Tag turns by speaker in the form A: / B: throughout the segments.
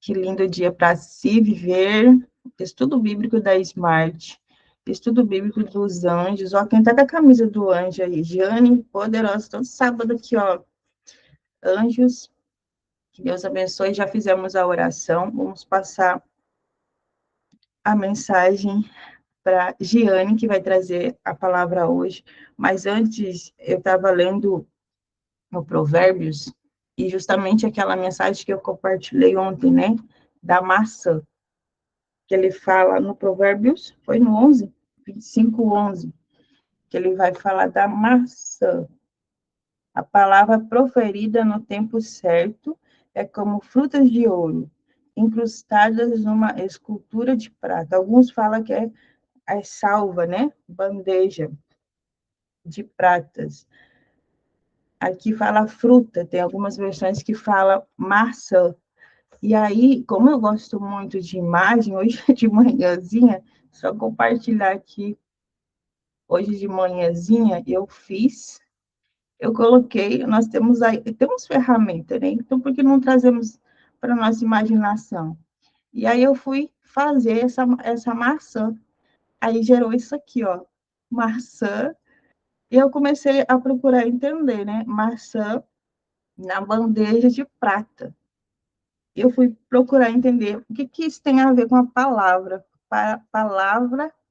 A: Que lindo dia para se viver. Estudo bíblico da Smart. Estudo bíblico dos anjos. Ó, quem tá com a camisa do anjo aí? Jane, poderosa. Todo sábado aqui, ó. Anjos, que Deus abençoe. Já fizemos a oração. Vamos passar a mensagem para Giane, que vai trazer a palavra hoje. Mas antes, eu estava lendo o Provérbios, e justamente aquela mensagem que eu compartilhei ontem, né? Da maçã, que ele fala no Provérbios, foi no 11, 25, 11, que ele vai falar da maçã. A palavra proferida no tempo certo é como frutas de ouro, incrustadas numa escultura de prata. Alguns falam que é salva, né? Bandeja de pratas. Aqui fala fruta, tem algumas versões que fala maçã. E aí, como eu gosto muito de imagem, hoje de manhãzinha, só compartilhar aqui, hoje de manhãzinha, eu coloquei, nós temos aí, temos ferramenta, né? Então, por que não trazemos para a nossa imaginação? E aí eu fui fazer essa maçã, aí gerou isso aqui, ó, maçã, e eu comecei a procurar entender, né? Maçã na bandeja de prata. Eu fui procurar entender o que isso tem a ver com a palavra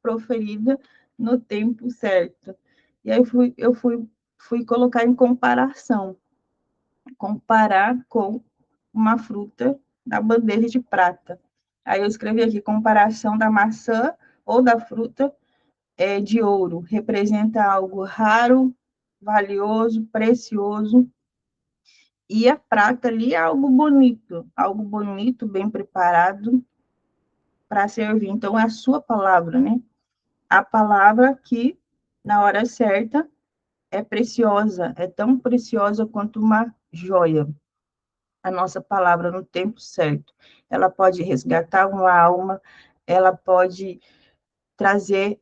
A: proferida no tempo certo. E aí fui colocar em comparação, comparar com uma fruta da bandeja de prata. Aí eu escrevi aqui, comparação da maçã ou da fruta de ouro, representa algo raro, valioso, precioso, e a prata ali é algo bonito, bem preparado para servir. Então, é a sua palavra, né? A palavra que, na hora certa, é preciosa, é tão preciosa quanto uma joia. A nossa palavra no tempo certo. Ela pode resgatar uma alma, ela pode trazer,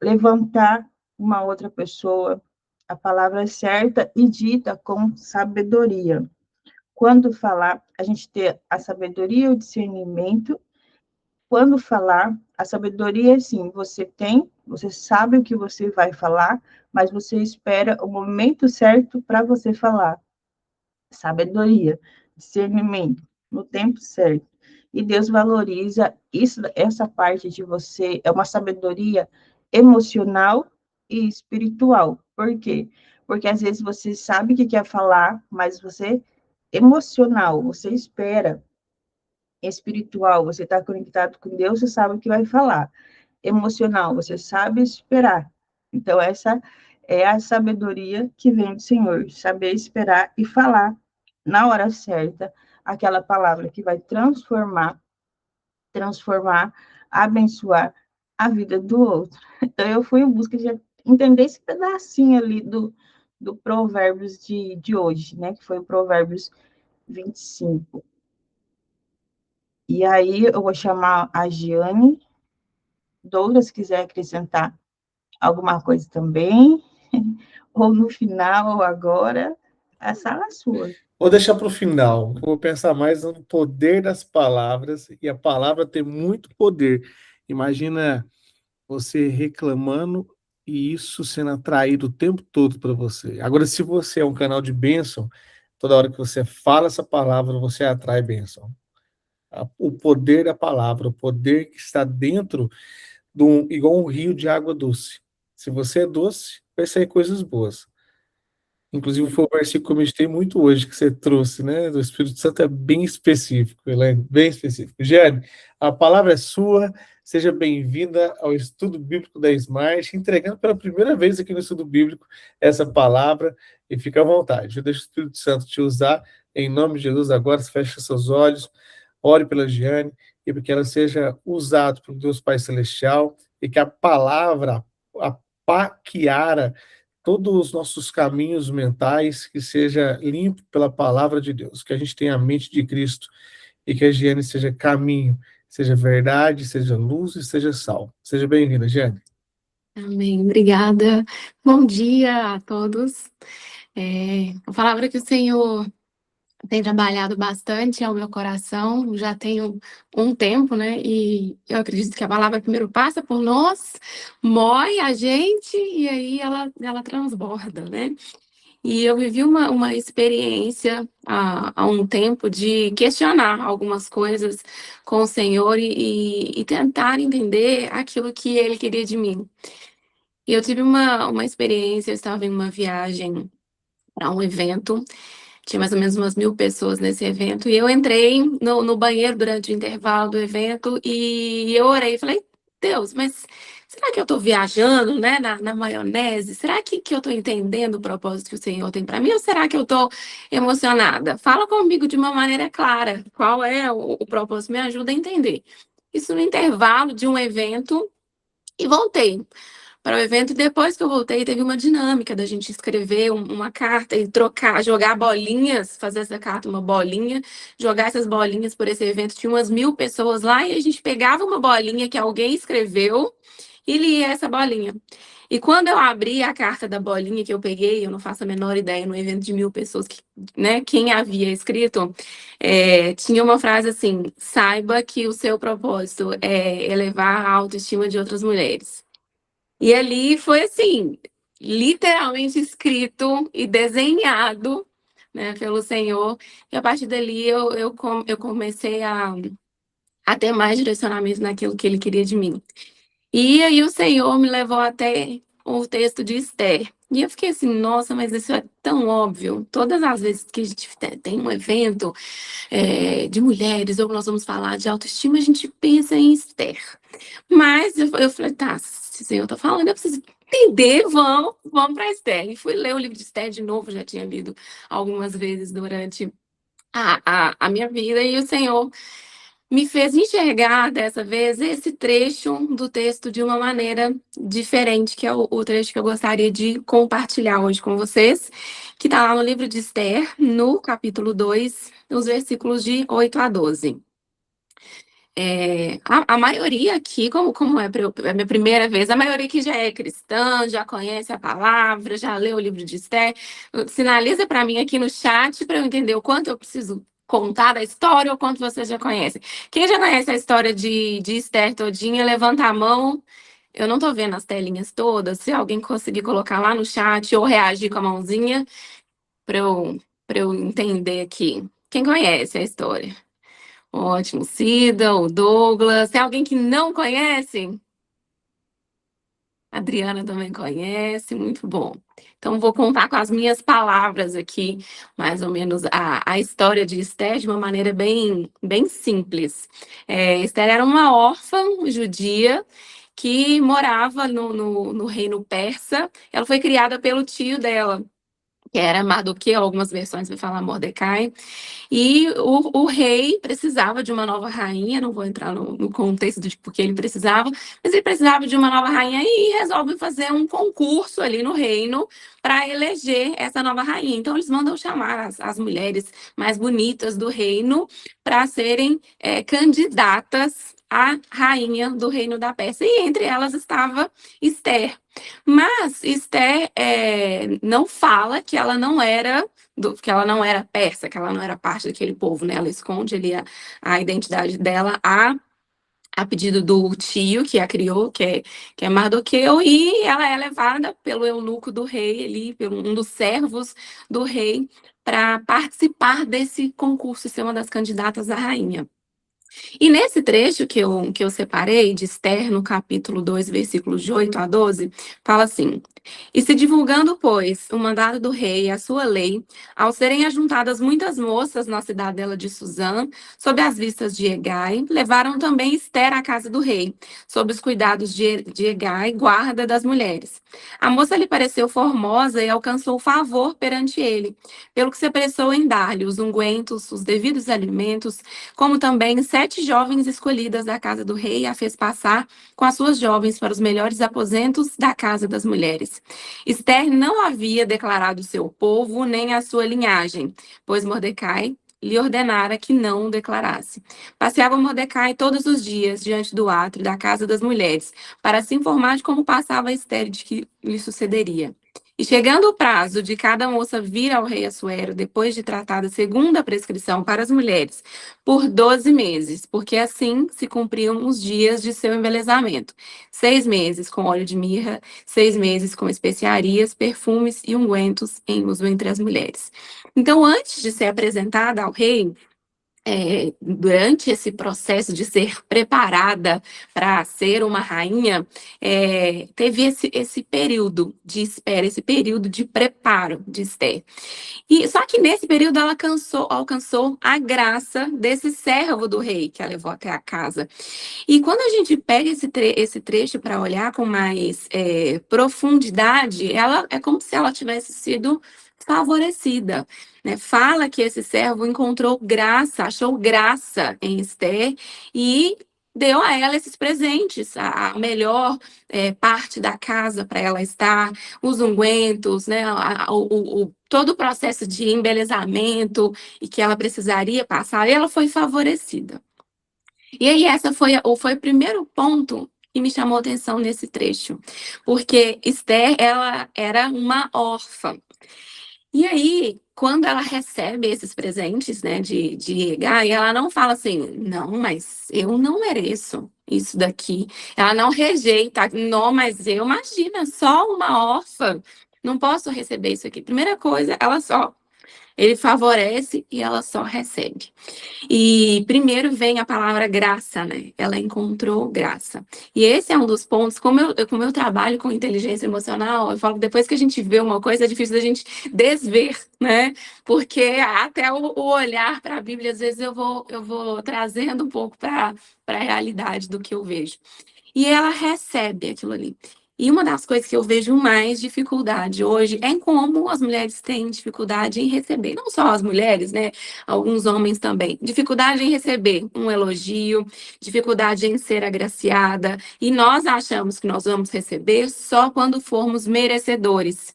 A: levantar uma outra pessoa. A palavra é certa e dita com sabedoria. Quando falar, a gente ter a sabedoria e o discernimento. Quando falar, a sabedoria é assim, você sabe o que você vai falar, mas você espera o momento certo para você falar. Sabedoria, discernimento, no tempo certo. E Deus valoriza isso, essa parte de você, é uma sabedoria emocional e espiritual. Por quê? Porque às vezes você sabe o que quer falar, mas você emocional, você espera espiritual, você está conectado com Deus, você sabe o que vai falar. Emocional, você sabe esperar. Então, essa é a sabedoria que vem do Senhor, saber esperar e falar na hora certa aquela palavra que vai transformar, abençoar a vida do outro. Então, eu fui em busca de entender esse pedacinho ali do Provérbios de hoje, né? Que foi o Provérbios 25. E aí eu vou chamar a Giane. Douglas, quiser acrescentar alguma coisa também, ou no final, ou agora, a sala é sua.
B: Vou deixar para o final. Vou pensar mais no poder das palavras, e a palavra tem muito poder. Imagina você reclamando e isso sendo atraído o tempo todo para você. Agora, se você é um canal de bênção, toda hora que você fala essa palavra, você atrai bênção. O poder da palavra, o poder que está dentro igual um rio de água doce. Se você é doce, vai sair coisas boas. Inclusive, foi o versículo que eu meditei muito hoje, que você trouxe, né? Do Espírito Santo é bem específico, Elaine, bem específico. Jane, a palavra é sua, seja bem-vinda ao estudo bíblico da Smart, entregando pela primeira vez aqui no estudo bíblico essa palavra, e fica à vontade. Eu deixo o Espírito Santo te usar, em nome de Jesus, agora, feche seus olhos, ore pela Giane, e para que ela seja usada por Deus Pai Celestial, e que a palavra, a paquiara, todos os nossos caminhos mentais, que seja limpo pela palavra de Deus, que a gente tenha a mente de Cristo e que a higiene seja caminho, seja verdade, seja luz e seja sal. Seja bem-vinda, Giane.
C: Amém, obrigada. Bom dia a todos. A palavra que o Senhor tem trabalhado bastante ao meu coração, já tenho um tempo, né? E eu acredito que a palavra primeiro passa por nós, moe a gente e aí ela transborda, né? E eu vivi uma experiência há um tempo de questionar algumas coisas com o Senhor e tentar entender aquilo que Ele queria de mim. E eu tive uma experiência, eu estava em uma viagem para um evento, tinha mais ou menos umas 1.000 pessoas nesse evento, e eu entrei no banheiro durante o intervalo do evento e eu orei e falei, Deus, mas será que eu estou viajando, né, na maionese? Será que eu estou entendendo o propósito que o Senhor tem para mim? Ou será que eu estou emocionada? Fala comigo de uma maneira clara, qual é o propósito? Me ajuda a entender. Isso no intervalo de um evento e voltei para o evento. E depois que eu voltei, teve uma dinâmica da gente escrever uma carta e trocar, jogar bolinhas, fazer essa carta uma bolinha, jogar essas bolinhas por esse evento. Tinha umas 1.000 pessoas lá e a gente pegava uma bolinha que alguém escreveu e lia essa bolinha. E quando eu abri a carta da bolinha que eu peguei, eu não faço a menor ideia, no evento de 1.000 pessoas, né, quem havia escrito, tinha uma frase assim: saiba que o seu propósito é elevar a autoestima de outras mulheres. E ali foi assim, literalmente escrito e desenhado, né, pelo Senhor. E a partir dali eu comecei a ter mais direcionamento naquilo que Ele queria de mim. E aí o Senhor me levou até o texto de Esther. E eu fiquei assim, nossa, mas isso é tão óbvio. Todas as vezes que a gente tem um evento de mulheres, ou nós vamos falar de autoestima, a gente pensa em Esther. Mas eu falei, tá, se o Senhor tá falando, eu preciso entender, vamos para Esther. E fui ler o livro de Esther de novo, já tinha lido algumas vezes durante a minha vida, e o Senhor me fez enxergar dessa vez esse trecho do texto de uma maneira diferente, que é o trecho que eu gostaria de compartilhar hoje com vocês, que está lá no livro de Esther, no capítulo 2, os versículos de 8 a 12. A maioria aqui, como é a minha primeira vez, a maioria aqui já é cristã, já conhece a palavra, já leu o livro de Esther. Sinaliza para mim aqui no chat para eu entender o quanto eu preciso contar da história ou quanto vocês já conhecem. Quem já conhece a história de Esther todinha, levanta a mão. Eu não estou vendo as telinhas todas. Se alguém conseguir colocar lá no chat ou reagir com a mãozinha para eu entender aqui. Quem conhece a história? Ótimo. Cida, o Douglas. Tem alguém que não conhece? A Adriana também conhece, muito bom. Então, vou contar com as minhas palavras aqui, mais ou menos, a história de Esther de uma maneira bem simples. Esther era uma órfã judia que morava no reino persa. Ela foi criada pelo tio dela, que era Mardoqueu, algumas versões vai falar Mordecai. E o rei precisava de uma nova rainha, não vou entrar no contexto de por que ele precisava, mas ele precisava de uma nova rainha e resolve fazer um concurso ali no reino para eleger essa nova rainha. Então, eles mandam chamar as mulheres mais bonitas do reino para serem candidatas à rainha do reino da Pérsia. E entre elas estava Esther. Mas Esther não fala que ela não era que ela não era persa, que ela não era parte daquele povo, né? Ela esconde ali a identidade dela a pedido do tio que a criou, que é Mardoqueu, e ela é levada pelo eunuco do rei, ali, pelo um dos servos do rei, para participar desse concurso e ser uma das candidatas à rainha. E nesse trecho que eu separei, de Esther, no capítulo 2, versículos de 8 a 12, fala assim: e se divulgando, pois, o mandado do rei e a sua lei, ao serem ajuntadas muitas moças na cidadela de Suzã, sob as vistas de Hegai, levaram também Esther à casa do rei, sob os cuidados de Hegai, guarda das mulheres. A moça lhe pareceu formosa e alcançou favor perante ele, pelo que se apressou em dar-lhe os ungüentos, os devidos alimentos, como também 7 jovens escolhidas da casa do rei a fez passar com as suas jovens para os melhores aposentos da casa das mulheres. Esther não havia declarado seu povo nem a sua linhagem, pois Mordecai lhe ordenara que não o declarasse. Passeava Mordecai todos os dias diante do átrio da casa das mulheres, para se informar de como passava Esther e de que lhe sucederia. E chegando o prazo de cada moça vir ao rei Assuero, depois de tratada segundo a prescrição para as mulheres, por 12 meses, porque assim se cumpriam os dias de seu embelezamento. 6 meses com óleo de mirra, 6 meses com especiarias, perfumes e ungüentos em uso entre as mulheres. Então, antes de ser apresentada ao rei, durante esse processo de ser preparada para ser uma rainha, teve esse período de espera, esse período de preparo de Esther. E só que nesse período ela alcançou a graça desse servo do rei que a levou até a casa. E quando a gente pega esse trecho para olhar com mais profundidade, ela é como se ela tivesse sido favorecida, né? Fala que esse servo encontrou graça, achou graça em Esther e deu a ela esses presentes, a melhor parte da casa para ela estar, os ungüentos, né? Todo o processo de embelezamento e que ela precisaria passar, e ela foi favorecida. E aí, essa foi o primeiro ponto que me chamou a atenção nesse trecho, porque Esther, ela era uma órfã. E aí, quando ela recebe esses presentes, né, de Hegai, ela não fala assim, não, mas eu não mereço isso daqui. Ela não rejeita, não, mas eu, imagina, só uma órfã, não posso receber isso aqui. Primeira coisa, ele favorece e ela só recebe. E primeiro vem a palavra graça, né? Ela encontrou graça. E esse é um dos pontos, como eu trabalho com inteligência emocional, eu falo que depois que a gente vê uma coisa, é difícil da gente desver, né? Porque até o olhar para a Bíblia, às vezes eu vou trazendo um pouco para a realidade do que eu vejo. E ela recebe aquilo ali. E uma das coisas que eu vejo mais dificuldade hoje é como as mulheres têm dificuldade em receber. Não só as mulheres, né? Alguns homens também. Dificuldade em receber um elogio, dificuldade em ser agraciada. E nós achamos que nós vamos receber só quando formos merecedores.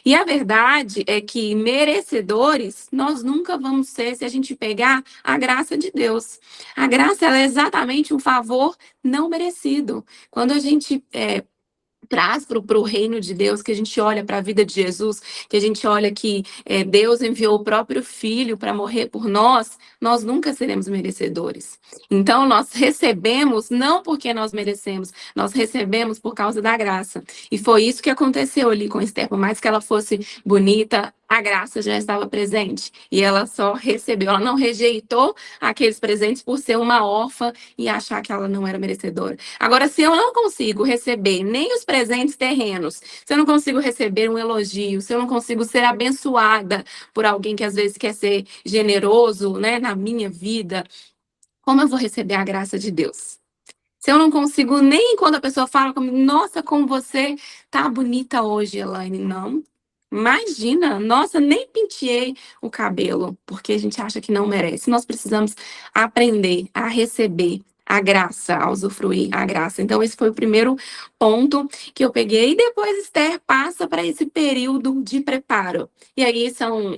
C: E a verdade é que merecedores nós nunca vamos ser se a gente pegar a graça de Deus. A graça ela é exatamente um favor não merecido. Quando a gente traz para o reino de Deus, que a gente olha para a vida de Jesus, que a gente olha que Deus enviou o próprio Filho para morrer por nós, nós nunca seremos merecedores. Então, nós recebemos não porque nós merecemos, nós recebemos por causa da graça. E foi isso que aconteceu ali com Esther, por mais que ela fosse bonita, a graça já estava presente. E ela só recebeu, ela não rejeitou aqueles presentes por ser uma órfã e achar que ela não era merecedora. Agora, se eu não consigo receber nem os presentes terrenos, se eu não consigo receber um elogio, se eu não consigo ser abençoada por alguém que às vezes quer ser generoso, né, na minha vida, como eu vou receber a graça de Deus? Se eu não consigo nem quando a pessoa fala comigo, nossa, como você tá bonita hoje, Elaine, não. Imagina, nossa, nem penteei o cabelo, porque a gente acha que não merece. Nós precisamos aprender a receber a graça, a usufruir a graça. Então, esse foi o primeiro ponto que eu peguei. E depois Esther passa para esse período de preparo. E aí são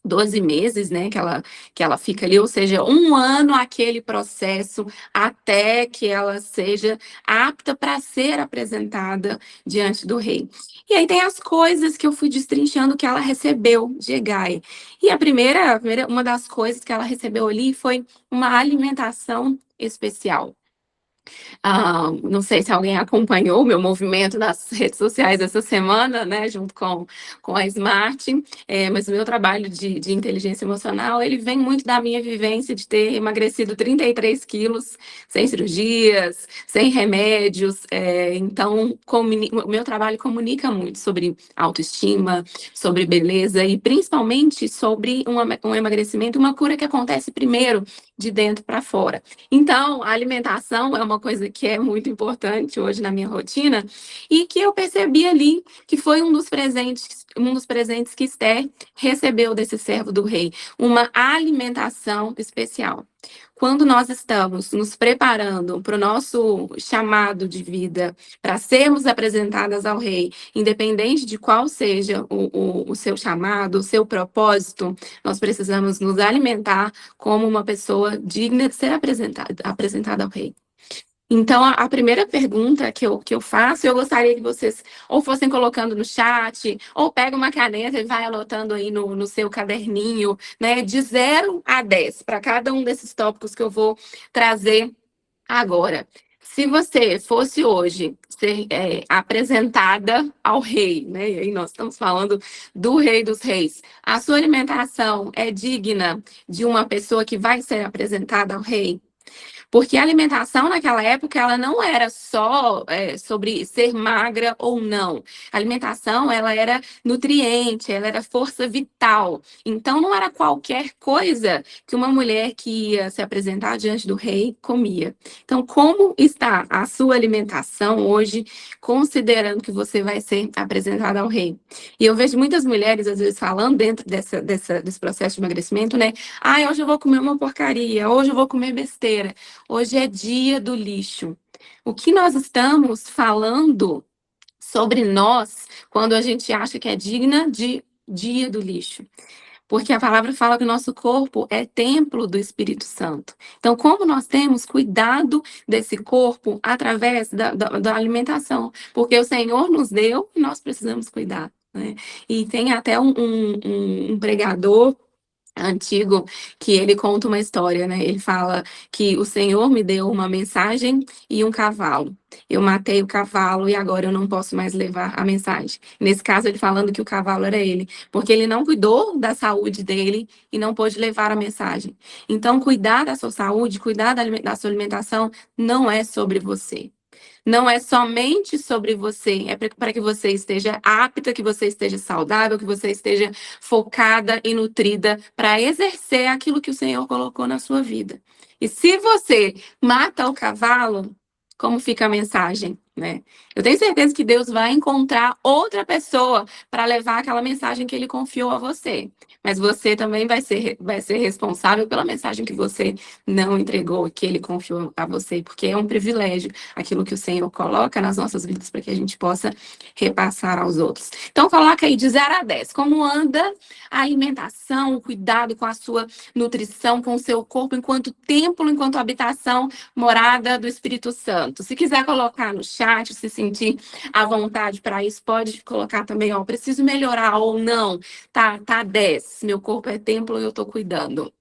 C: 12 meses, né, que ela fica ali, ou seja, 1 ano aquele processo até que ela seja apta para ser apresentada diante do rei. E aí tem as coisas que eu fui destrinchando que ela recebeu de Hegai. E uma das coisas que ela recebeu ali foi uma alimentação especial. Não sei se alguém acompanhou o meu movimento nas redes sociais essa semana, né, junto com a Smart, mas o meu trabalho de inteligência emocional, ele vem muito da minha vivência de ter emagrecido 33 quilos, sem cirurgias, sem remédios, então o meu trabalho comunica muito sobre autoestima, sobre beleza e principalmente sobre um emagrecimento, uma cura que acontece primeiro de dentro para fora. Então, a alimentação é uma coisa que é muito importante hoje na minha rotina e que eu percebi ali que foi um dos presentes que Esther recebeu desse servo do rei, uma alimentação especial. Quando nós estamos nos preparando para o nosso chamado de vida, para sermos apresentadas ao rei, independente de qual seja o seu chamado, o seu propósito, nós precisamos nos alimentar como uma pessoa digna de ser apresentada ao rei. Então, a primeira pergunta que eu faço, eu gostaria que vocês ou fossem colocando no chat, ou pega uma caneta e vai anotando aí no seu caderninho, né, de 0 a 10, para cada um desses tópicos que eu vou trazer agora. Se você fosse hoje ser apresentada ao rei, né, e aí nós estamos falando do Rei dos Reis, a sua alimentação é digna de uma pessoa que vai ser apresentada ao rei? Porque a alimentação naquela época, ela não era só sobre ser magra ou não. A alimentação, ela era nutriente, ela era força vital. Então, não era qualquer coisa que uma mulher que ia se apresentar diante do rei comia. Então, como está a sua alimentação hoje, considerando que você vai ser apresentada ao rei? E eu vejo muitas mulheres, às vezes, falando dentro desse processo de emagrecimento, né? Ah, hoje eu vou comer uma porcaria, hoje eu vou comer besteira. Hoje é dia do lixo. O que nós estamos falando sobre nós quando a gente acha que é digna de dia do lixo? Porque a palavra fala que o nosso corpo é templo do Espírito Santo. Então, como nós temos cuidado desse corpo através da alimentação? Porque o Senhor nos deu e nós precisamos cuidar, né? E tem até um pregador antigo que ele conta uma história, né? Ele fala que o Senhor me deu uma mensagem e um cavalo. Eu matei o cavalo e agora eu não posso mais levar a mensagem. Nesse caso, ele falando que o cavalo era ele, porque ele não cuidou da saúde dele e não pôde levar a mensagem. Então, cuidar da sua saúde, cuidar da sua alimentação, não é sobre você. Não é somente sobre você, é para que você esteja apta, que você esteja saudável, que você esteja focada e nutrida para exercer aquilo que o Senhor colocou na sua vida. E se você mata o cavalo, como fica a mensagem, né? Eu tenho certeza que Deus vai encontrar outra pessoa para levar aquela mensagem que ele confiou a você. Mas você também vai ser responsável pela mensagem que você não entregou, que ele confiou a você, porque é um privilégio aquilo que o Senhor coloca nas nossas vidas para que a gente possa repassar aos outros. Então, coloca aí de 0 a 10. Como anda a alimentação, o cuidado com a sua nutrição, com o seu corpo, enquanto templo, enquanto habitação, morada do Espírito Santo. Se quiser colocar no chat, se sentir à vontade para isso, pode colocar também, ó, preciso melhorar ou não. Tá 10. Meu corpo é templo e eu estou cuidando.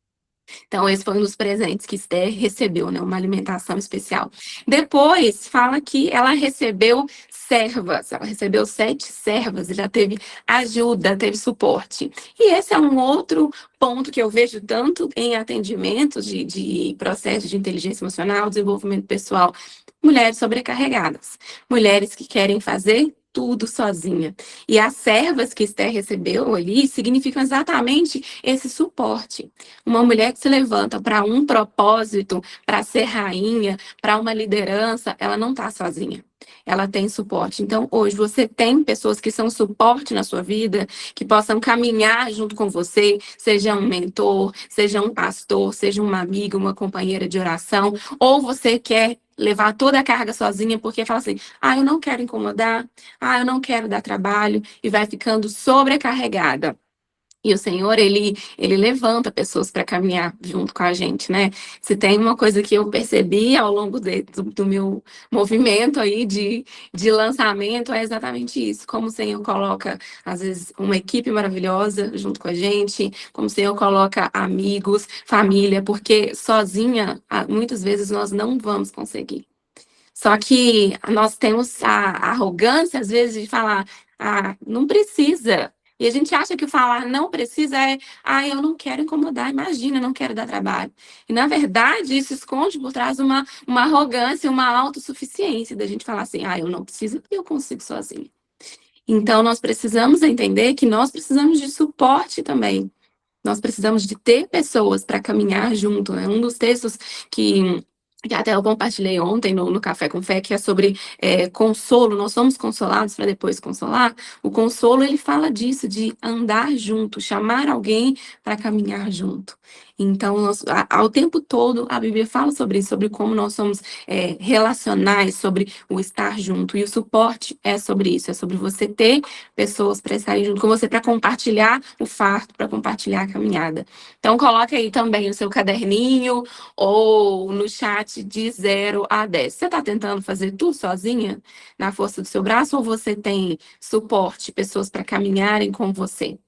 C: Então, esse foi um dos presentes que Esther recebeu, né? Uma alimentação especial. Depois, fala que ela recebeu servas. Ela recebeu 7 servas e já teve ajuda, teve suporte. E esse é um outro ponto que eu vejo tanto em atendimentos de processo de inteligência emocional, desenvolvimento pessoal. Mulheres sobrecarregadas. Mulheres que querem fazer tudo sozinha. E as servas que Esther recebeu ali significam exatamente esse suporte. Uma mulher que se levanta para um propósito, para ser rainha, para uma liderança, ela não está sozinha. Ela tem suporte. Então, hoje, você tem pessoas que são suporte na sua vida, que possam caminhar junto com você, seja um mentor, seja um pastor, seja uma amiga, uma companheira de oração, ou você quer levar toda a carga sozinha, porque fala assim, eu não quero incomodar, eu não quero dar trabalho, e vai ficando sobrecarregada. E o Senhor, ele levanta pessoas para caminhar junto com a gente, né? Se tem uma coisa que eu percebi ao longo do meu movimento aí de lançamento, é exatamente isso. Como o Senhor coloca, às vezes, uma equipe maravilhosa junto com a gente, como o Senhor coloca amigos, família, porque sozinha, muitas vezes, nós não vamos conseguir. Só que nós temos a arrogância, às vezes, de falar, não precisa. E a gente acha que falar não precisa eu não quero incomodar, imagina, eu não quero dar trabalho. E, na verdade, isso esconde por trás uma arrogância, uma autossuficiência da gente falar assim, eu não preciso porque eu consigo sozinha. Então, nós precisamos entender que nós precisamos de suporte também. Nós precisamos de ter pessoas para caminhar junto, né? Um dos textos que até eu compartilhei ontem no Café com Fé, que é sobre consolo, nós somos consolados para depois consolar. O consolo, ele fala disso, de andar junto, chamar alguém para caminhar junto. Então, ao tempo todo, a Bíblia fala sobre isso, sobre como nós somos relacionais, sobre o estar junto. E o suporte é sobre isso, é sobre você ter pessoas para estarem junto com você, para compartilhar o fardo, para compartilhar a caminhada. Então, coloque aí também no seu caderninho ou no chat rate de 0 a 10. Você está tentando fazer tudo sozinha, na força do seu braço, ou você tem suporte, pessoas para caminharem com você?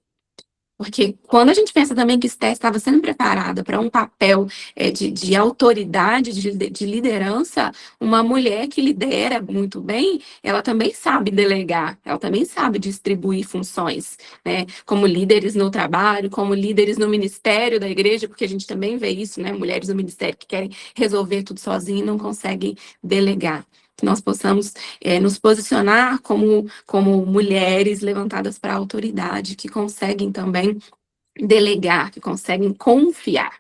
C: Porque quando a gente pensa também que Esther estava sendo preparada para um papel de autoridade, de liderança, uma mulher que lidera muito bem, ela também sabe delegar, ela também sabe distribuir funções, né? Como líderes no trabalho, como líderes no ministério da igreja, porque a gente também vê isso, né? Mulheres no ministério que querem resolver tudo sozinhas e não conseguem delegar. Que nós possamos nos posicionar como mulheres levantadas para a autoridade, que conseguem também delegar, que conseguem confiar.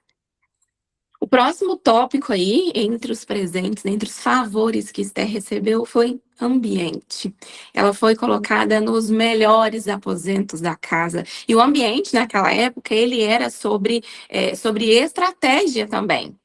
C: O próximo tópico aí, entre os presentes, entre os favores que Esther recebeu, foi ambiente. Ela foi colocada nos melhores aposentos da casa. E o ambiente, naquela época, ele era sobre estratégia também.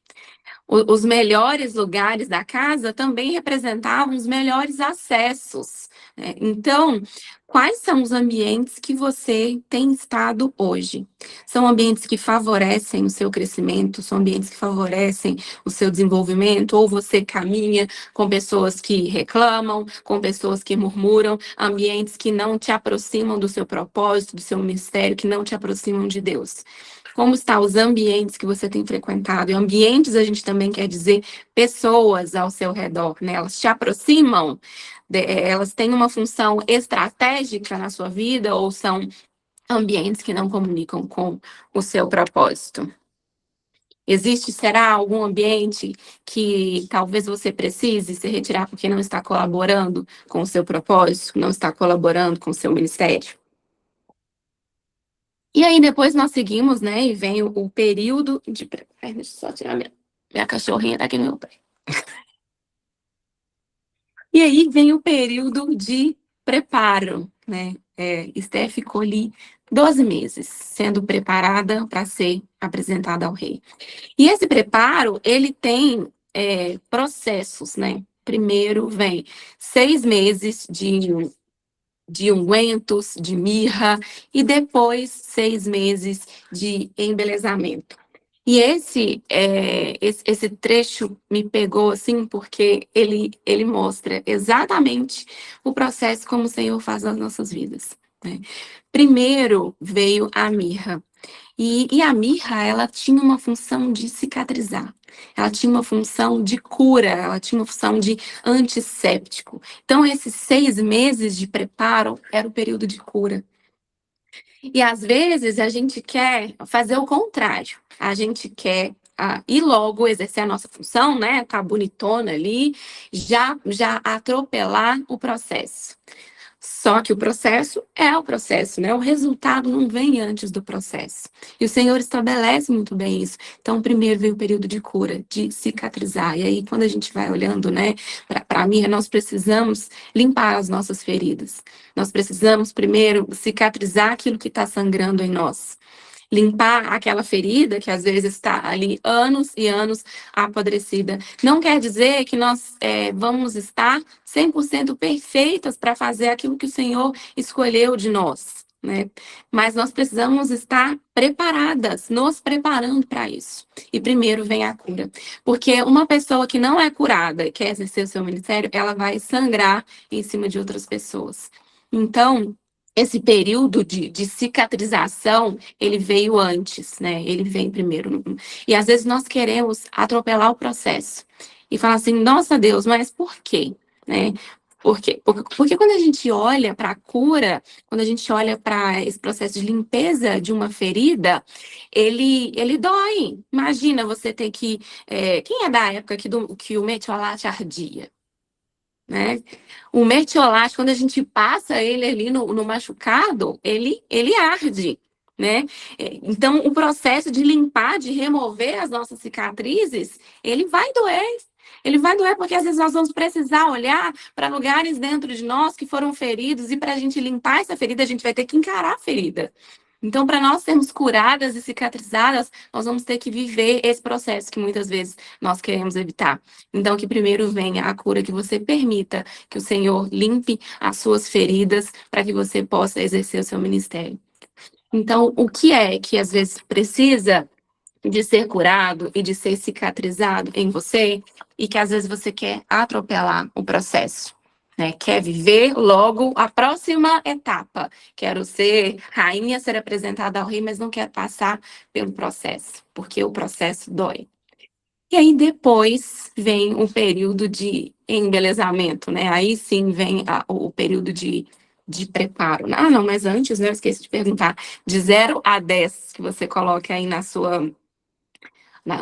C: Os melhores lugares da casa também representavam os melhores acessos, né? Então, quais são os ambientes que você tem estado hoje? São ambientes que favorecem o seu crescimento, são ambientes que favorecem o seu desenvolvimento, ou você caminha com pessoas que reclamam, com pessoas que murmuram, ambientes que não te aproximam do seu propósito, do seu ministério, que não te aproximam de Deus. Como estão os ambientes que você tem frequentado? E ambientes, a gente também quer dizer pessoas ao seu redor, né? Elas te aproximam, elas têm uma função estratégica na sua vida, ou são ambientes que não comunicam com o seu propósito? Será algum ambiente que talvez você precise se retirar porque não está colaborando com o seu propósito, não está colaborando com o seu ministério? E aí depois nós seguimos, né, e vem o período de... Ai, deixa eu só tirar minha cachorrinha daqui no meu pé. E aí vem o período de preparo, né? Esther ficou ali 12 meses sendo preparada para ser apresentada ao rei. E esse preparo, ele tem processos, né? Primeiro vem 6 meses de ungüentos, de mirra, e depois 6 meses de embelezamento. E esse trecho me pegou, assim, porque ele mostra exatamente o processo como o Senhor faz nas nossas vidas, né? Primeiro veio a mirra. E a mirra, ela tinha uma função de cicatrizar. Ela tinha uma função de cura, ela tinha uma função de antisséptico. Então, esses 6 meses de preparo era o período de cura. E, às vezes, a gente quer fazer o contrário. A gente quer ir logo exercer a nossa função, né? Tá bonitona ali, já atropelar o processo. Só que o processo é o processo, né? O resultado não vem antes do processo. E o Senhor estabelece muito bem isso. Então, primeiro vem o período de cura, de cicatrizar. E aí, quando a gente vai olhando, né, para mim, nós precisamos limpar as nossas feridas. Nós precisamos, primeiro, cicatrizar aquilo que está sangrando em nós. Limpar aquela ferida que às vezes está ali anos e anos apodrecida. Não quer dizer que nós vamos estar 100% perfeitas para fazer aquilo que o Senhor escolheu de nós, né? Mas nós precisamos estar preparadas, nos preparando para isso. E primeiro vem a cura. Porque uma pessoa que não é curada e quer exercer o seu ministério, ela vai sangrar em cima de outras pessoas. Então, esse período de cicatrização, ele veio antes, né? Ele vem primeiro. E às vezes nós queremos atropelar o processo e falar assim, nossa Deus, mas por quê? Né? Por quê? Porque quando a gente olha para a cura, quando a gente olha para esse processo de limpeza de uma ferida, ele dói. Imagina você ter que... quem é da época que o metiolate ardia? Né? O mertiolate, quando a gente passa ele ali no machucado, ele arde, né? Então, o processo de limpar, de remover as nossas cicatrizes, ele vai doer. Ele vai doer porque às vezes nós vamos precisar olhar para lugares dentro de nós que foram feridos, e para a gente limpar essa ferida, a gente vai ter que encarar a ferida. Então, para nós sermos curadas e cicatrizadas, nós vamos ter que viver esse processo que muitas vezes nós queremos evitar. Então, que primeiro venha a cura, que você permita que o Senhor limpe as suas feridas para que você possa exercer o seu ministério. Então, o que é que às vezes precisa de ser curado e de ser cicatrizado em você, e que às vezes você quer atropelar o processo, né? Quer viver logo a próxima etapa. Quero ser rainha, ser apresentada ao rei, mas não quero passar pelo processo, porque o processo dói. E aí depois vem o período de embelezamento, né? Aí sim vem o período de preparo. Ah, não, mas antes, né, eu esqueci de perguntar, de 0 a 10, que você coloca aí no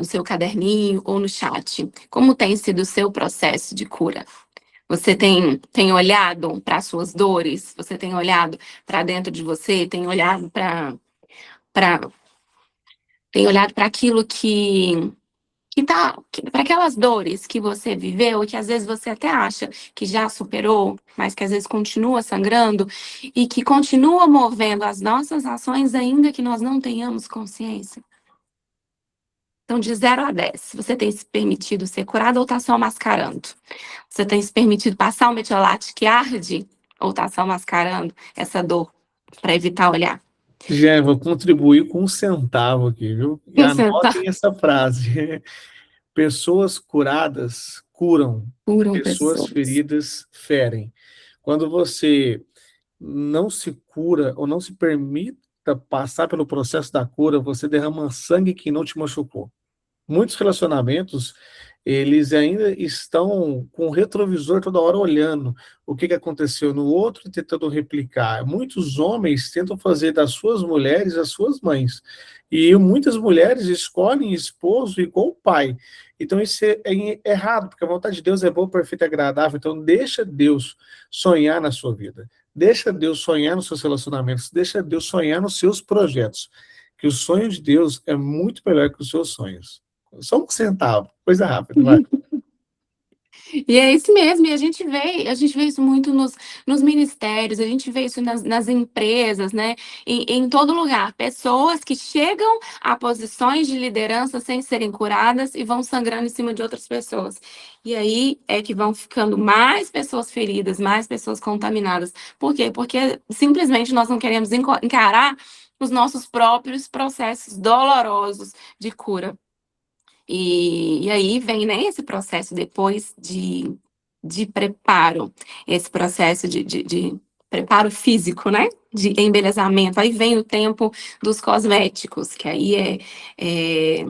C: seu caderninho ou no chat, como tem sido o seu processo de cura? Você tem olhado para as suas dores? Você tem olhado para dentro de você? Tem olhado para aquilo para aquelas dores que você viveu e que às vezes você até acha que já superou, mas que às vezes continua sangrando e que continua movendo as nossas ações ainda que nós não tenhamos consciência? Então, de 0 a 10, você tem se permitido ser curado ou está só mascarando? Você tem se permitido passar o metiolate que arde ou está só mascarando essa dor para evitar olhar?
B: Já vou contribuir com 1 centavo aqui, viu? E anotem essa frase. Pessoas curadas curam, pessoas feridas ferem. Quando você não se cura ou não se permita passar pelo processo da cura, você derrama sangue que não te machucou. Muitos relacionamentos, eles ainda estão com o retrovisor toda hora olhando o que aconteceu no outro e tentando replicar. Muitos homens tentam fazer das suas mulheres as suas mães. E muitas mulheres escolhem esposo igual o pai. Então isso é errado, porque a vontade de Deus é boa, perfeita e agradável. Então deixa Deus sonhar na sua vida. Deixa Deus sonhar nos seus relacionamentos. Deixa Deus sonhar nos seus projetos. Que o sonho de Deus é muito melhor que os seus sonhos. Só 1 centavo, coisa rápida, vai.
C: E é isso mesmo, e a gente vê isso muito nos ministérios, a gente vê isso nas empresas, né? Em todo lugar. Pessoas que chegam a posições de liderança sem serem curadas e vão sangrando em cima de outras pessoas. E aí é que vão ficando mais pessoas feridas, mais pessoas contaminadas. Por quê? Porque simplesmente nós não queremos encarar os nossos próprios processos dolorosos de cura. E aí vem, né, esse processo depois de preparo, esse processo de preparo físico, né, de embelezamento. Aí vem o tempo dos cosméticos, que aí é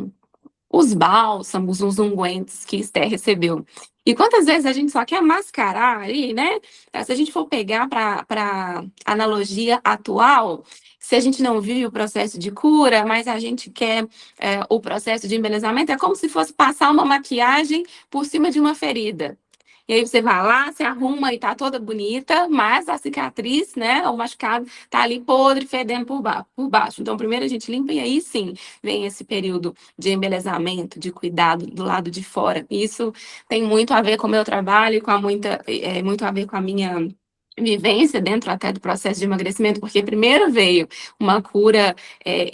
C: os bálsamos, os ungüentos que Esther recebeu. E quantas vezes a gente só quer mascarar ali, né? Se a gente for pegar para analogia atual, se a gente não vive o processo de cura, mas a gente quer o processo de embelezamento, é como se fosse passar uma maquiagem por cima de uma ferida. E aí você vai lá, se arruma e tá toda bonita, mas a cicatriz, né, o machucado, tá ali podre, fedendo por baixo. Então, primeiro a gente limpa e aí sim vem esse período de embelezamento, de cuidado do lado de fora. Isso tem muito a ver com o meu trabalho e muito a ver com a minha vivência dentro até do processo de emagrecimento, porque primeiro veio uma cura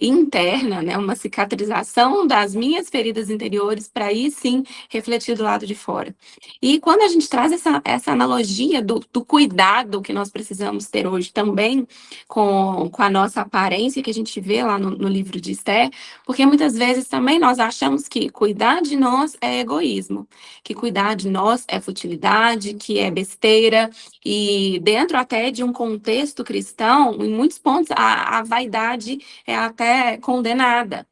C: interna, né, uma cicatrização das minhas feridas interiores, para aí sim refletir do lado de fora. E quando a gente traz essa analogia do cuidado que nós precisamos ter hoje também com a nossa aparência, que a gente vê lá no livro de Esther, porque muitas vezes também nós achamos que cuidar de nós é egoísmo, que cuidar de nós é futilidade, que é besteira, e dentro até de um contexto cristão, em muitos pontos, a vaidade é até condenada.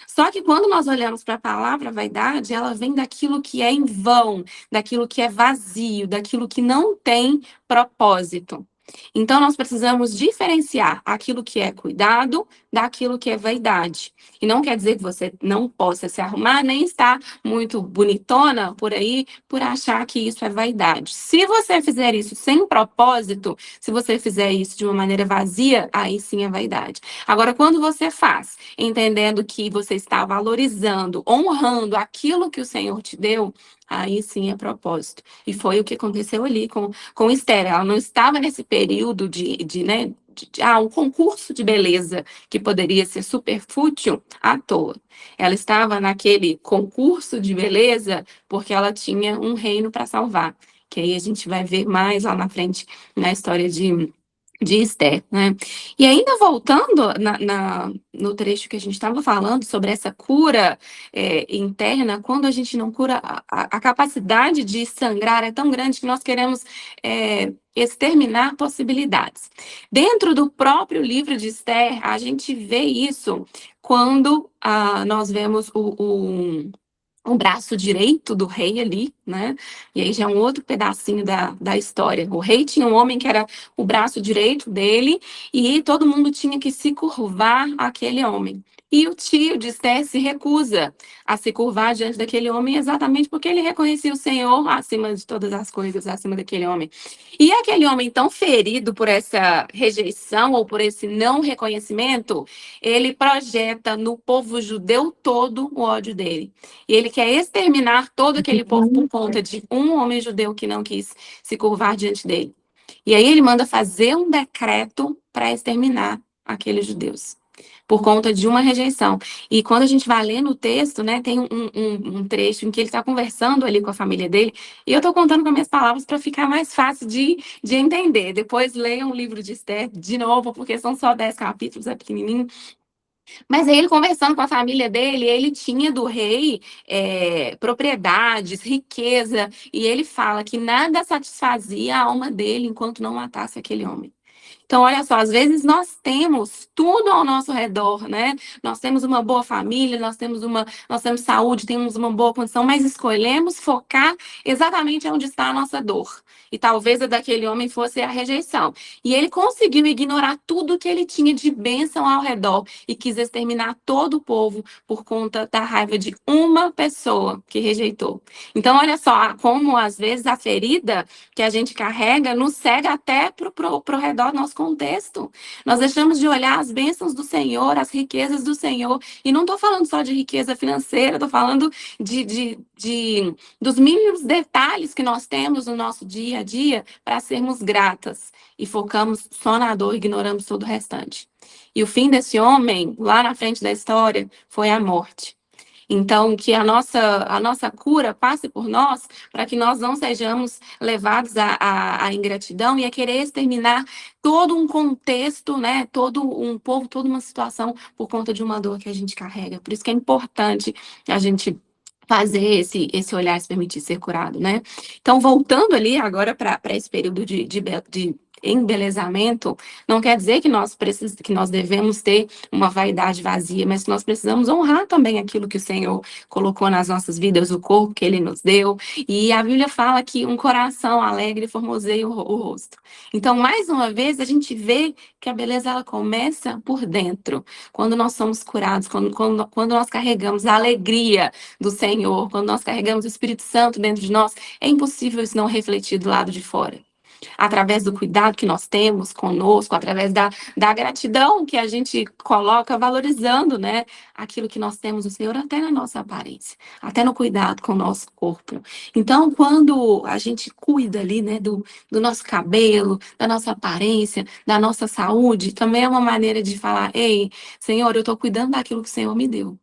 C: Só que quando nós olhamos para a palavra vaidade, ela vem daquilo que é em vão, daquilo que é vazio, daquilo que não tem propósito. Então, nós precisamos diferenciar aquilo que é cuidado daquilo que é vaidade. E não quer dizer que você não possa se arrumar, nem estar muito bonitona por aí, por achar que isso é vaidade. Se você fizer isso sem propósito, se você fizer isso de uma maneira vazia, aí sim é vaidade. Agora, quando você faz, entendendo que você está valorizando, honrando aquilo que o Senhor te deu, aí sim é propósito. E foi o que aconteceu ali com Esther. Ela não estava nesse período um concurso de beleza que poderia ser super fútil à toa. Ela estava naquele concurso de beleza porque ela tinha um reino para salvar. Que aí a gente vai ver mais lá na frente na história de Esther, né? E ainda voltando no trecho que a gente estava falando sobre essa cura interna, quando a gente não cura, a capacidade de sangrar é tão grande que nós queremos exterminar possibilidades. Dentro do próprio livro de Esther, a gente vê isso quando nós vemos o braço direito do rei ali, né? E aí já é um outro pedacinho da história. O rei tinha um homem que era o braço direito dele e todo mundo tinha que se curvar àquele homem. E o tio de Esther se recusa a se curvar diante daquele homem exatamente porque ele reconhecia o Senhor acima de todas as coisas, acima daquele homem. E aquele homem tão ferido por essa rejeição ou por esse não reconhecimento, ele projeta no povo judeu todo o ódio dele. E ele quer exterminar todo aquele povo por conta de um homem judeu que não quis se curvar diante dele. E aí ele manda fazer um decreto para exterminar aqueles judeus, por conta de uma rejeição. E quando a gente vai ler no texto, né, tem um trecho em que ele está conversando ali com a família dele, e eu estou contando com as minhas palavras para ficar mais fácil de entender. Depois leiam o livro de Esther de novo, porque são só 10 capítulos, é pequenininho. Mas aí ele conversando com a família dele, ele tinha do rei propriedades, riqueza, e ele fala que nada satisfazia a alma dele enquanto não matasse aquele homem. Então, olha só, às vezes nós temos tudo ao nosso redor, né? Nós temos uma boa família, nós temos saúde, temos uma boa condição, mas escolhemos focar exatamente onde está a nossa dor. E talvez a daquele homem fosse a rejeição. E ele conseguiu ignorar tudo que ele tinha de bênção ao redor e quis exterminar todo o povo por conta da raiva de uma pessoa que rejeitou. Então, olha só, como às vezes a ferida que a gente carrega nos cega até pro redor do nosso contexto. Nós deixamos de olhar as bênçãos do Senhor, as riquezas do Senhor. E não estou falando só de riqueza financeira, estou falando dos mínimos detalhes que nós temos no nosso dia a dia para sermos gratas. E focamos só na dor, ignoramos todo o restante. E o fim desse homem, lá na frente da história, foi a morte. Então, que a nossa cura passe por nós, para que nós não sejamos levados à ingratidão e a querer exterminar todo um contexto, né? Todo um povo, toda uma situação por conta de uma dor que a gente carrega. Por isso que é importante a gente fazer esse olhar, se permitir ser curado, né? Então, voltando ali agora para esse período de embelezamento, não quer dizer que nós devemos ter uma vaidade vazia, mas que nós precisamos honrar também aquilo que o Senhor colocou nas nossas vidas, o corpo que Ele nos deu. E a Bíblia fala que um coração alegre formoseia o rosto. Então, mais uma vez, a gente vê que a beleza ela começa por dentro. Quando nós somos curados, quando nós carregamos a alegria do Senhor, quando nós carregamos o Espírito Santo dentro de nós, é impossível isso não refletir do lado de fora. Através do cuidado que nós temos conosco, através da gratidão que a gente coloca valorizando, né, aquilo que nós temos no Senhor, até na nossa aparência, até no cuidado com o nosso corpo. Então, quando a gente cuida ali, né, do nosso cabelo, da nossa aparência, da nossa saúde, também é uma maneira de falar, ei, Senhor, eu estou cuidando daquilo que o Senhor me deu.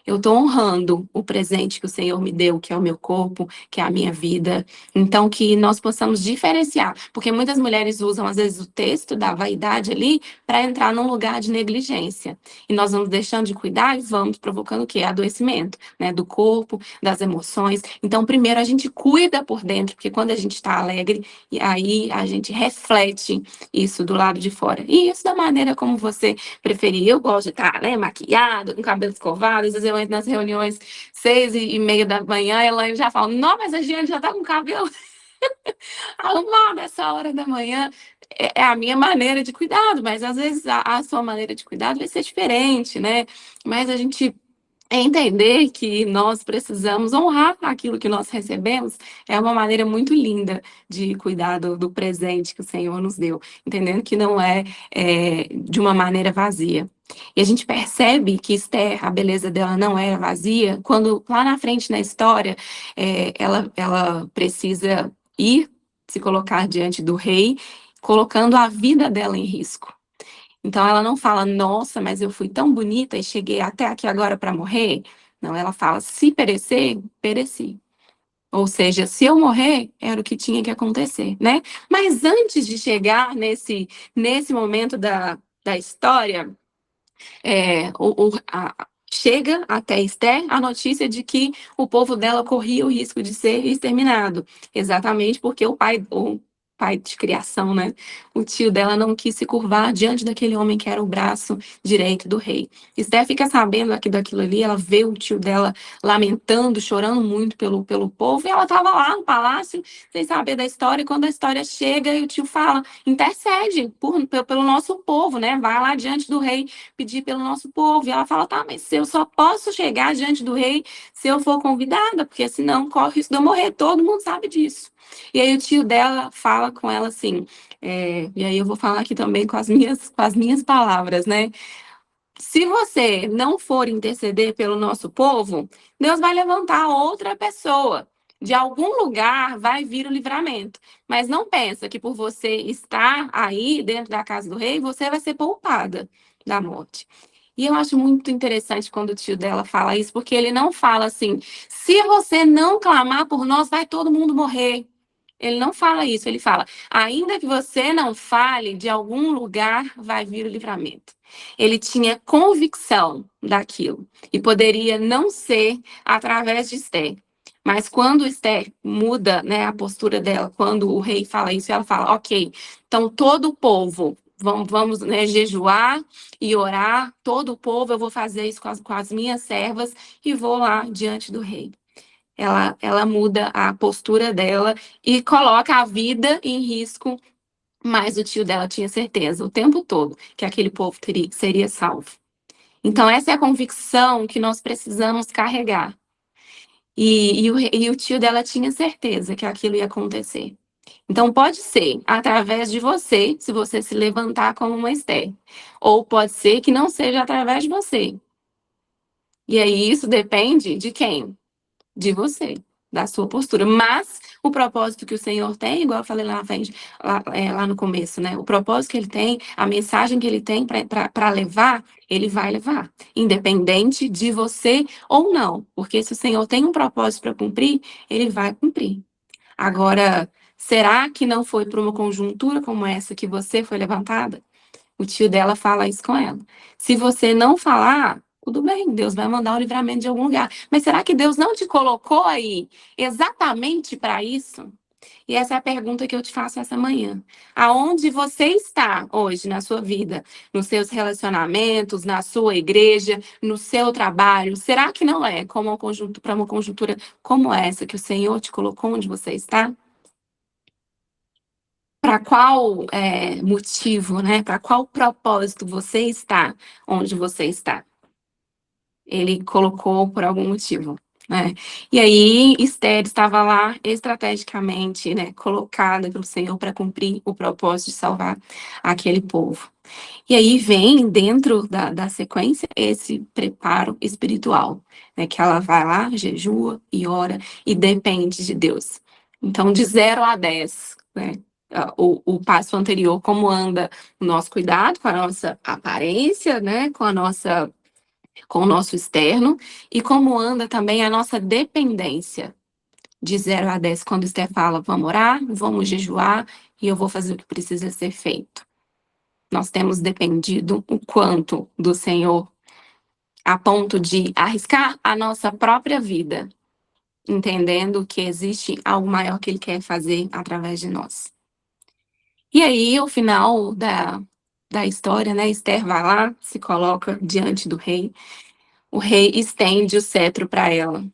C: Eu estou honrando o presente que o Senhor me deu, que é o meu corpo, que é a minha vida. Então, que nós possamos diferenciar. Porque muitas mulheres usam, às vezes, o texto da vaidade ali para entrar num lugar de negligência. E nós vamos deixando de cuidar e vamos provocando o quê? Adoecimento, né? Do corpo, das emoções. Então, primeiro, a gente cuida por dentro, porque quando a gente está alegre, e aí a gente reflete isso do lado de fora. E isso da maneira como você preferir. Eu gosto de estar, né, maquiada, com cabelo escovado, às vezes eu entro nas reuniões 6h30 da manhã, ela já fala, não, mas a gente já tá com o cabelo arrumado essa hora da manhã. É a minha maneira de cuidado, mas às vezes a sua maneira de cuidado vai ser diferente, né? Mas a gente entender que nós precisamos honrar aquilo que nós recebemos é uma maneira muito linda de cuidar do presente que o Senhor nos deu, entendendo que não é de uma maneira vazia. E a gente percebe que Esther, a beleza dela não era vazia, quando lá na frente na história, ela precisa ir se colocar diante do rei, colocando a vida dela em risco. Então ela não fala, nossa, mas eu fui tão bonita e cheguei até aqui agora para morrer. Não, ela fala, se perecer, pereci. Ou seja, se eu morrer, era o que tinha que acontecer, né? Mas antes de chegar nesse momento da história, chega até Esther a notícia de que o povo dela corria o risco de ser exterminado, exatamente porque o pai de criação, né? O tio dela não quis se curvar diante daquele homem que era o braço direito do rei. Esther fica sabendo aqui daquilo ali, ela vê o tio dela lamentando, chorando muito pelo povo, e ela estava lá no palácio, sem saber da história, e quando a história chega, e o tio fala, intercede pelo nosso povo, né? Vai lá diante do rei pedir pelo nosso povo. E ela fala, tá, mas eu só posso chegar diante do rei se eu for convidada, porque senão corre o risco de eu morrer. Todo mundo sabe disso. E aí o tio dela fala com ela assim, e aí eu vou falar aqui também com as minhas palavras, né? Se você não for interceder pelo nosso povo, Deus vai levantar outra pessoa. De algum lugar vai vir o livramento. Mas não pensa que por você estar aí dentro da casa do rei, você vai ser poupada da morte. E eu acho muito interessante quando o tio dela fala isso, porque ele não fala assim: se você não clamar por nós, vai todo mundo morrer. Ele não fala isso, ele fala: ainda que você não fale, de algum lugar vai vir o livramento. Ele tinha convicção daquilo e poderia não ser através de Esther. Mas quando Esther muda, né, a postura dela, quando o rei fala isso, ela fala: ok, então todo o povo, vamos né, jejuar e orar, todo o povo, eu vou fazer isso com as minhas servas e vou lá diante do rei. Ela muda a postura dela e coloca a vida em risco, mas o tio dela tinha certeza o tempo todo que aquele povo seria salvo. Então, essa é a convicção que nós precisamos carregar. E o tio dela tinha certeza que aquilo ia acontecer. Então, pode ser através de você, se você se levantar como uma Esther. Ou pode ser que não seja através de você. E aí, isso depende de quem? De você, da sua postura. Mas o propósito que o Senhor tem, igual eu falei lá na frente, lá no começo, né? O propósito que ele tem, a mensagem que ele tem para levar, ele vai levar, independente de você ou não. Porque se o Senhor tem um propósito para cumprir, ele vai cumprir. Agora, será que não foi por uma conjuntura como essa que você foi levantada? O tio dela fala isso com ela. Se você não falar, tudo bem, Deus vai mandar o livramento de algum lugar. Mas será que Deus não te colocou aí exatamente para isso? E essa é a pergunta que eu te faço essa manhã. Aonde você está hoje na sua vida, nos seus relacionamentos, na sua igreja, no seu trabalho? Será que não é como para uma conjuntura como essa que o Senhor te colocou onde você está? Para qual motivo, né? Para qual propósito você está onde você está? Ele colocou por algum motivo, né? E aí Esther estava lá estrategicamente, né, colocada pelo Senhor para cumprir o propósito de salvar aquele povo. E aí vem dentro da sequência esse preparo espiritual, né? Que ela vai lá, jejua e ora e depende de Deus. Então, de 0 a 10, né? O passo anterior, como anda o nosso cuidado com a nossa aparência, né? Com o nosso externo, e como anda também a nossa dependência. De 0 a 10, quando Esther fala, vamos orar, vamos jejuar, e eu vou fazer o que precisa ser feito. Nós temos dependido o quanto do Senhor, a ponto de arriscar a nossa própria vida, entendendo que existe algo maior que Ele quer fazer através de nós. E aí, o final da história, né? Esther vai lá, se coloca diante do rei. O rei estende o cetro para ela,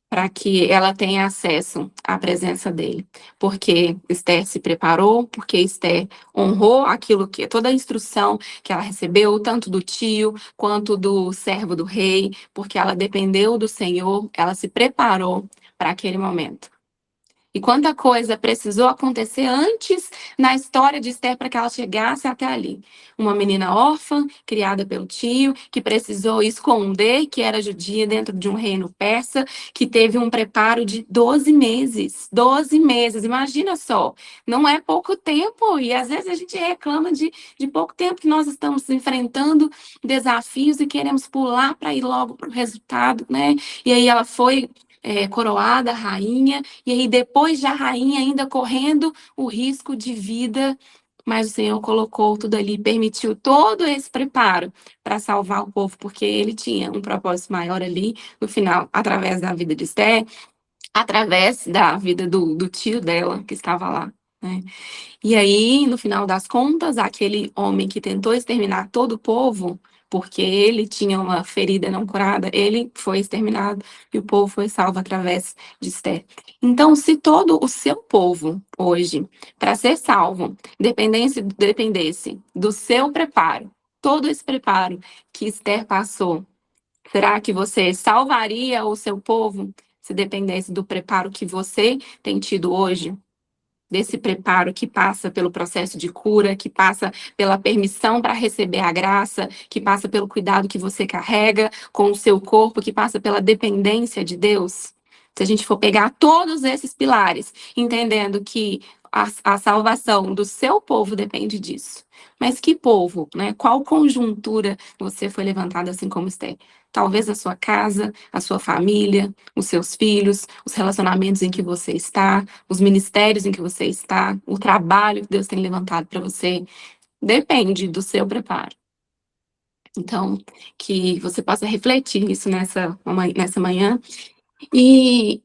C: para que ela tenha acesso à presença dele. Porque Esther se preparou, porque Esther honrou aquilo que toda a instrução que ela recebeu, tanto do tio quanto do servo do rei, porque ela dependeu do Senhor, ela se preparou para aquele momento. E quanta coisa precisou acontecer antes na história de Esther para que ela chegasse até ali. Uma menina órfã, criada pelo tio, que precisou esconder que era judia dentro de um reino persa, que teve um preparo de 12 meses. 12 meses, imagina só. Não é pouco tempo. E às vezes a gente reclama de pouco tempo que nós estamos enfrentando desafios e queremos pular para ir logo para o resultado, né? E aí ela foi coroada rainha, e aí depois já a rainha ainda correndo o risco de vida, mas o Senhor colocou tudo ali, permitiu todo esse preparo para salvar o povo, porque ele tinha um propósito maior ali, no final, através da vida de Esther, através da vida do tio dela, que estava lá, né? E aí, no final das contas, aquele homem que tentou exterminar todo o povo, porque ele tinha uma ferida não curada, ele foi exterminado e o povo foi salvo através de Esther. Então, se todo o seu povo hoje, para ser salvo, dependesse do seu preparo, todo esse preparo que Esther passou, será que você salvaria o seu povo se dependesse do preparo que você tem tido hoje? Desse preparo que passa pelo processo de cura, que passa pela permissão para receber a graça, que passa pelo cuidado que você carrega com o seu corpo, que passa pela dependência de Deus. Se a gente for pegar todos esses pilares, entendendo que a salvação do seu povo depende disso. Mas que povo, né? Qual conjuntura você foi levantado assim como Esther? Talvez a sua casa, a sua família, os seus filhos, os relacionamentos em que você está, os ministérios em que você está, o trabalho que Deus tem levantado para você, depende do seu preparo. Então, que você possa refletir isso nessa manhã. E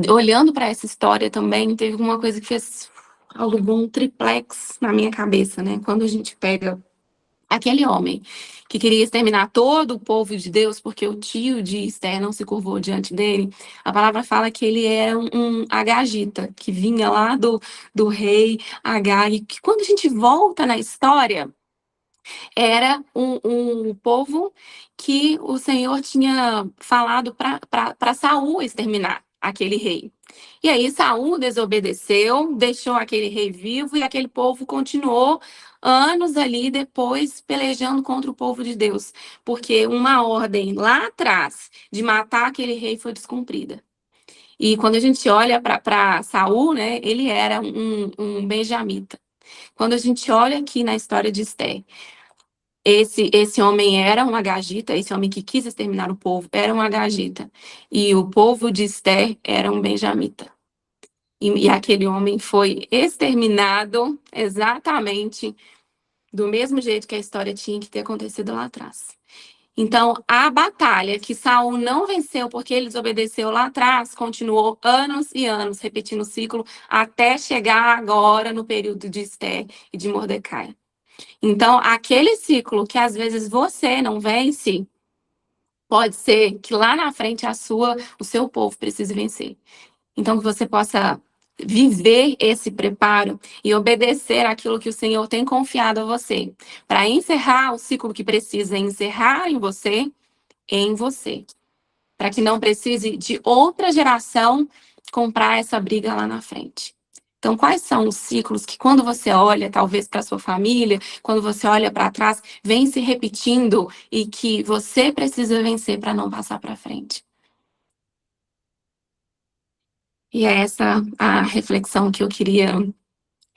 C: olhando para essa história também, teve uma coisa que fez algo bom, triplex na minha cabeça, né? Quando a gente pega aquele homem que queria exterminar todo o povo de Deus porque o tio de Esther não se curvou diante dele, a palavra fala que ele era um agagita, que vinha lá do rei Agag, que quando a gente volta na história, era um povo que o Senhor tinha falado para Saul exterminar aquele rei. E aí Saul desobedeceu, deixou aquele rei vivo e aquele povo continuou anos ali depois pelejando contra o povo de Deus, porque uma ordem lá atrás de matar aquele rei foi descumprida. E quando a gente olha para Saul, né, ele era um benjamita. Quando a gente olha aqui na história de Esther, esse homem era um agagita, esse homem que quis exterminar o povo era um agagita. E o povo de Esther era um benjamita. E aquele homem foi exterminado exatamente do mesmo jeito que a história tinha que ter acontecido lá atrás. Então, a batalha que Saul não venceu porque ele desobedeceu lá atrás, continuou anos e anos, repetindo o ciclo, até chegar agora no período de Esther e de Mordecai. Então, aquele ciclo que às vezes você não vence, pode ser que lá na frente o seu povo precise vencer. Então, que você possa viver esse preparo e obedecer aquilo que o Senhor tem confiado a você, para encerrar o ciclo que precisa encerrar em você, para que não precise de outra geração comprar essa briga lá na frente. Então, quais são os ciclos que, quando você olha, talvez para sua família, quando você olha para trás, vem se repetindo e que você precisa vencer para não passar para frente? E é essa a reflexão que eu queria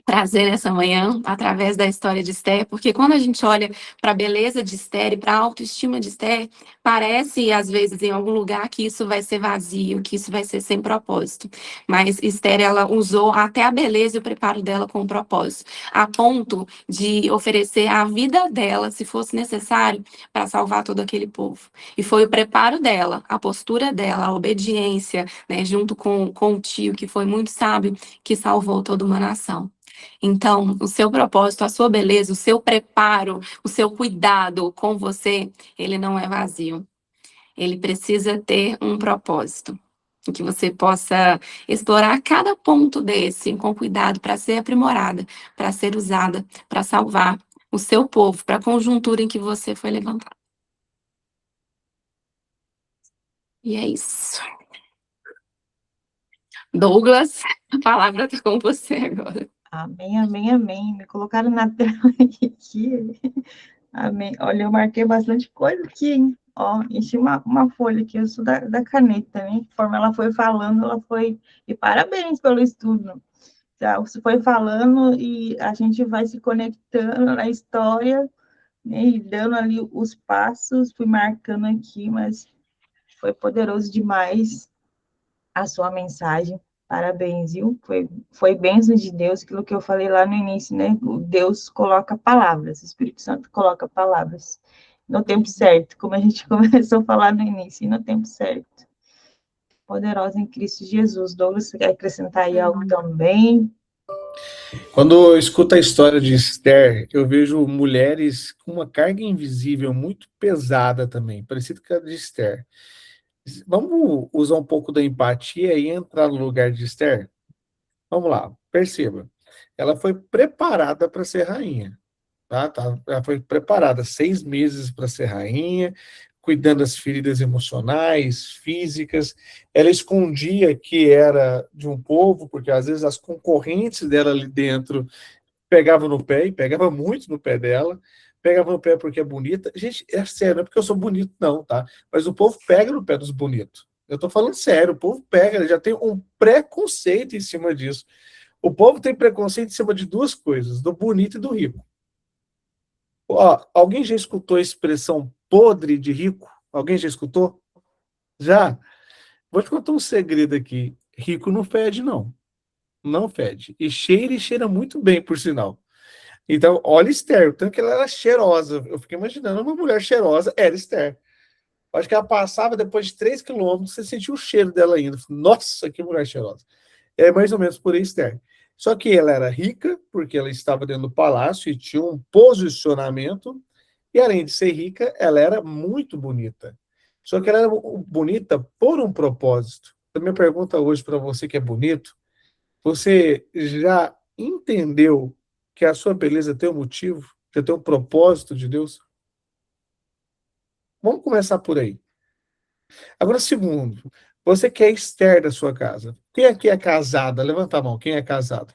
C: trazer essa manhã, através da história de Esther, porque quando a gente olha para a beleza de Esther e para a autoestima de Esther, parece, às vezes, em algum lugar, que isso vai ser vazio, que isso vai ser sem propósito. Mas Esther, ela usou até a beleza e o preparo dela com propósito, a ponto de oferecer a vida dela, se fosse necessário, para salvar todo aquele povo. E foi o preparo dela, a postura dela, a obediência, né, junto com o tio, que foi muito sábio, que salvou toda uma nação. Então, o seu propósito, a sua beleza, o seu preparo, o seu cuidado com você, ele não é vazio. Ele precisa ter um propósito. Em que você possa explorar cada ponto desse com cuidado para ser aprimorada, para ser usada, para salvar o seu povo, para a conjuntura em que você foi levantado. E é isso. Douglas, a palavra está com você agora.
A: Amém, amém, amém. Me colocaram na tela aqui. Amém. Olha, eu marquei bastante coisa aqui, hein? Ó, enchi uma folha aqui, eu sou da caneta, né? Conforme ela foi falando, ela foi... E parabéns pelo estudo. Já, você foi falando e a gente vai se conectando na história, né? E dando ali os passos, fui marcando aqui, mas foi poderoso demais. a sua mensagem. Parabéns, viu? Foi bênção de Deus, aquilo que eu falei lá no início, né? Deus coloca palavras, o Espírito Santo coloca palavras no tempo certo, como a gente começou a falar no início, e no tempo certo. Poderosa em Cristo Jesus. Douglas, você quer acrescentar aí algo também?
B: Quando eu escuto a história de Esther, eu vejo mulheres com uma carga invisível muito pesada também, parecida com a de Esther. Vamos usar um pouco da empatia e entrar no lugar de Esther? Vamos lá, perceba. Ela foi preparada para ser rainha. Tá? Ela foi preparada 6 meses para ser rainha, cuidando das feridas emocionais, físicas. Ela escondia que era de um povo, porque às vezes as concorrentes dela ali dentro pegavam no pé, e pegava muito no pé dela. Pegava no pé porque é bonita. Gente, é sério, não é porque eu sou bonito, não, tá? Mas o povo pega no pé dos bonitos. Eu tô falando sério, o povo pega, já tem um preconceito em cima disso. O povo tem preconceito em cima de duas coisas, do bonito e do rico. Ó, alguém já escutou a expressão podre de rico? Alguém já escutou? Já? Vou te contar um segredo aqui. Rico não fede, não. Não fede. E cheira muito bem, por sinal. Então, olha Esther, tanto que ela era cheirosa. Eu fiquei imaginando uma mulher cheirosa, era Esther. Acho que ela passava depois de 3 quilômetros, você sentia o cheiro dela ainda. Nossa, que mulher cheirosa. É mais ou menos por aí, Esther. Só que ela era rica, porque ela estava dentro do palácio e tinha um posicionamento. E além de ser rica, ela era muito bonita. Só que ela era bonita por um propósito. A minha pergunta hoje para você que é bonito, você já entendeu que a sua beleza tem um motivo, que tem um propósito de Deus? Vamos começar por aí. Agora, segundo, você que é Esther da sua casa. Quem aqui é casada? Levanta a mão. Quem é casada?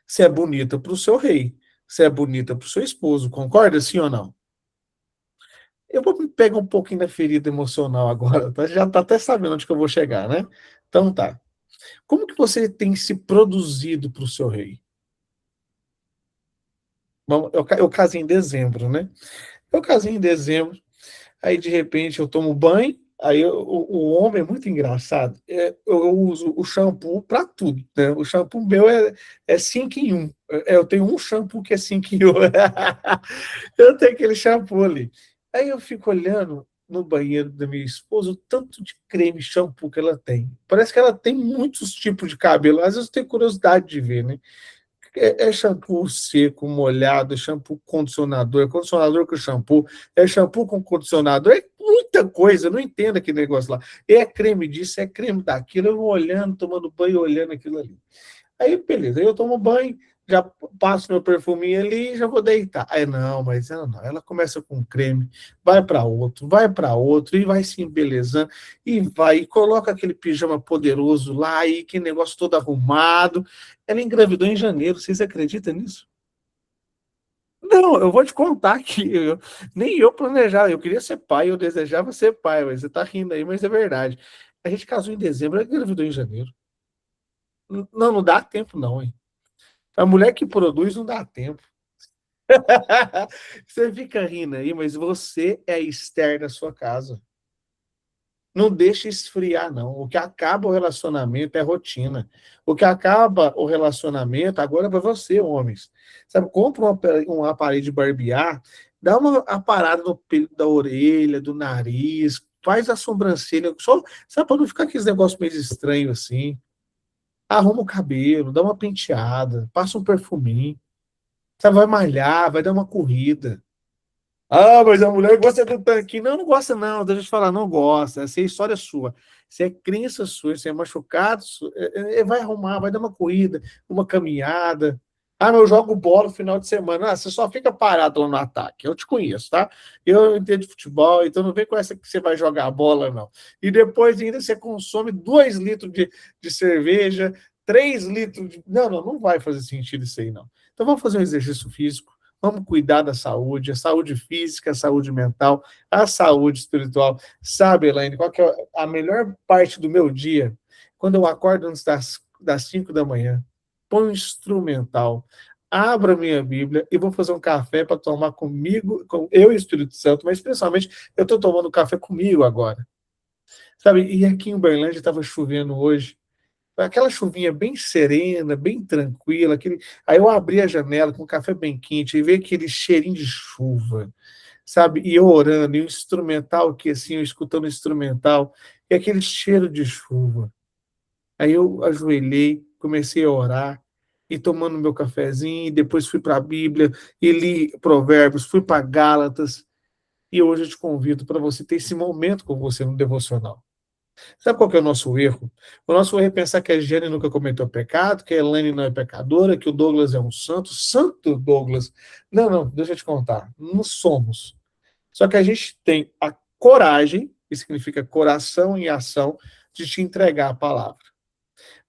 B: Você é bonita para o seu rei. Você é bonita para o seu esposo. Concorda, sim ou não? Eu vou me pegar um pouquinho da ferida emocional agora, tá? Já tá até sabendo onde que eu vou chegar, né? Então tá. Como que você tem se produzido para o seu rei? Bom, eu casei em dezembro, né? Eu casei em dezembro, aí de repente eu tomo banho, aí o homem é muito engraçado. Eu uso o shampoo para tudo, né? O shampoo meu é 5 em 1. Eu tenho um shampoo que é 5 em 1. Eu tenho aquele shampoo ali. Aí eu fico olhando no banheiro da minha esposa o tanto de creme, shampoo que ela tem. Parece que ela tem muitos tipos de cabelo. Às vezes eu tenho curiosidade de ver, né? É shampoo seco, molhado, é shampoo condicionador, é condicionador com shampoo, é shampoo com condicionador, é muita coisa, eu não entendo aquele negócio lá. É creme disso, é creme daquilo, eu vou olhando, tomando banho, olhando aquilo ali. Aí, beleza, aí eu tomo banho, já passo meu perfuminho ali e já vou deitar. Aí, não, mas ela não, ela começa com creme, vai para outro, e vai se embelezando, e vai, e coloca aquele pijama poderoso lá, e que negócio todo arrumado. Ela engravidou em janeiro, vocês acreditam nisso? Não, eu vou te contar que nem eu planejava, eu queria ser pai, eu desejava ser pai, mas você tá rindo aí, mas é verdade. A gente casou em dezembro, ela engravidou em janeiro. Não, não dá tempo não, hein? A mulher que produz não dá tempo. Você fica rindo aí, mas você é a Esther da sua casa. Não deixe esfriar, não. O que acaba o relacionamento é rotina. O que acaba o relacionamento, agora é para você, homens. Sabe, compra um aparelho de barbear, dá uma aparada no pelo da orelha, do nariz, faz a sobrancelha, só, sabe, para não ficar aqueles negócios meio estranhos assim. Arruma o cabelo, dá uma penteada, passa um perfuminho. Você vai malhar, vai dar uma corrida. Ah, mas a mulher gosta do tanquinho. Não, não gosta, não. Deixa eu te falar, não gosta. Essa é história sua. Se é crença sua, se é machucado, vai arrumar, vai dar uma corrida, uma caminhada. Ah, mas eu jogo bola no final de semana. Ah, você só fica parado lá no ataque. Eu te conheço, tá? Eu entendo de futebol, então não vem com essa que você vai jogar a bola, não. E depois ainda você consome 2 litros de cerveja, 3 litros de. Não, não, não vai fazer sentido isso aí, não. Então vamos fazer um exercício físico. Vamos cuidar da saúde, a saúde física, a saúde mental, a saúde espiritual. Sabe, Elaine, qual que é a melhor parte do meu dia? Quando eu acordo antes das 5 da manhã, põe um instrumental, abro a minha Bíblia e vou fazer um café para tomar comigo, com eu e o Espírito Santo, mas principalmente eu estou tomando café comigo agora. Sabe, e aqui em Uberlândia estava chovendo hoje, aquela chuvinha bem serena, bem tranquila, aí eu abri a janela com o café bem quente e veio aquele cheirinho de chuva, sabe? E eu orando, e o instrumental aqui assim, eu escutando o instrumental, e aquele cheiro de chuva. Aí eu ajoelhei, comecei a orar, e tomando meu cafezinho, e depois fui para a Bíblia, e li Provérbios, fui para Gálatas, e hoje eu te convido para você ter esse momento com você no devocional. Sabe qual que é o nosso erro? O nosso erro é pensar que a Jane nunca cometeu pecado, que a Elaine não é pecadora, que o Douglas é um santo. Santo Douglas. Não, não, deixa eu te contar. Não somos. Só que a gente tem a coragem, que significa coração e ação, de te entregar a palavra.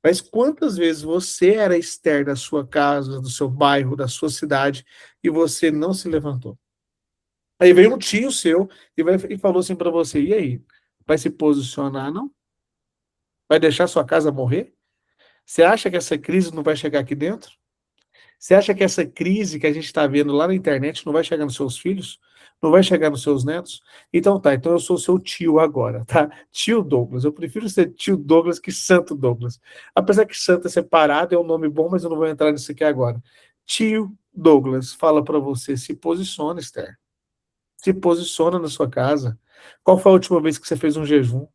B: Mas quantas vezes você era Esther da sua casa, do seu bairro, da sua cidade, e você não se levantou? Aí veio um tio seu e falou assim para você: e aí? Vai se posicionar, não? Vai deixar sua casa morrer? Você acha que essa crise não vai chegar aqui dentro? Você acha que essa crise que a gente está vendo lá na internet não vai chegar nos seus filhos? Não vai chegar nos seus netos? Então tá, então eu sou seu tio agora, tá? Tio Douglas. Eu prefiro ser tio Douglas que Santo Douglas. Apesar que Santo é separado, é um nome bom, mas eu não vou entrar nisso aqui agora. Tio Douglas fala para você: se posiciona, Esther. Se posiciona na sua casa. Qual foi a última vez que você fez um jejum?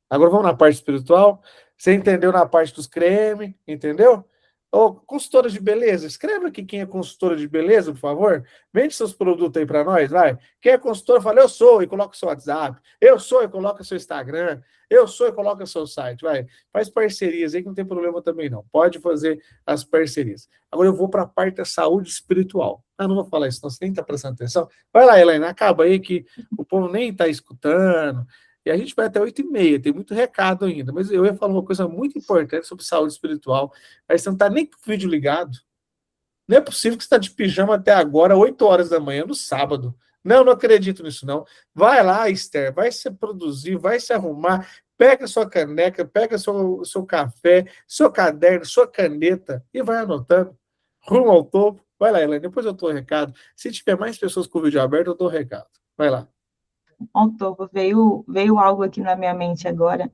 B: Agora vamos na parte espiritual. Você entendeu na parte dos cremes, entendeu? Ô, consultora de beleza, escreva aqui quem é consultora de beleza, por favor. Vende seus produtos aí para nós, vai. Quem é consultora, fala, eu sou, e coloca o seu WhatsApp. Eu sou, e coloca o seu Instagram. Eu sou, e coloca o seu site, vai. Faz parcerias aí que não tem problema também, não. Pode fazer as parcerias. Agora eu vou para a parte da saúde espiritual. Ah, não vou falar isso, não, você nem está prestando atenção. Vai lá, Helena, acaba aí que o povo nem está escutando. E a gente vai até 8h30, tem muito recado ainda. Mas eu ia falar uma coisa muito importante sobre saúde espiritual. Aí você não está nem com o vídeo ligado. Não é possível que você está de pijama até agora, 8 horas da manhã, no sábado. Não, não acredito nisso, não. Vai lá, Esther, vai se produzir, vai se arrumar, pega sua caneca, pega seu café, seu caderno, sua caneta e vai anotando. Rumo ao topo. Vai lá, Helena, depois eu dou o recado. Se tiver mais pessoas com o vídeo aberto, eu dou o recado. Vai lá.
A: Topo, veio algo aqui na minha mente agora.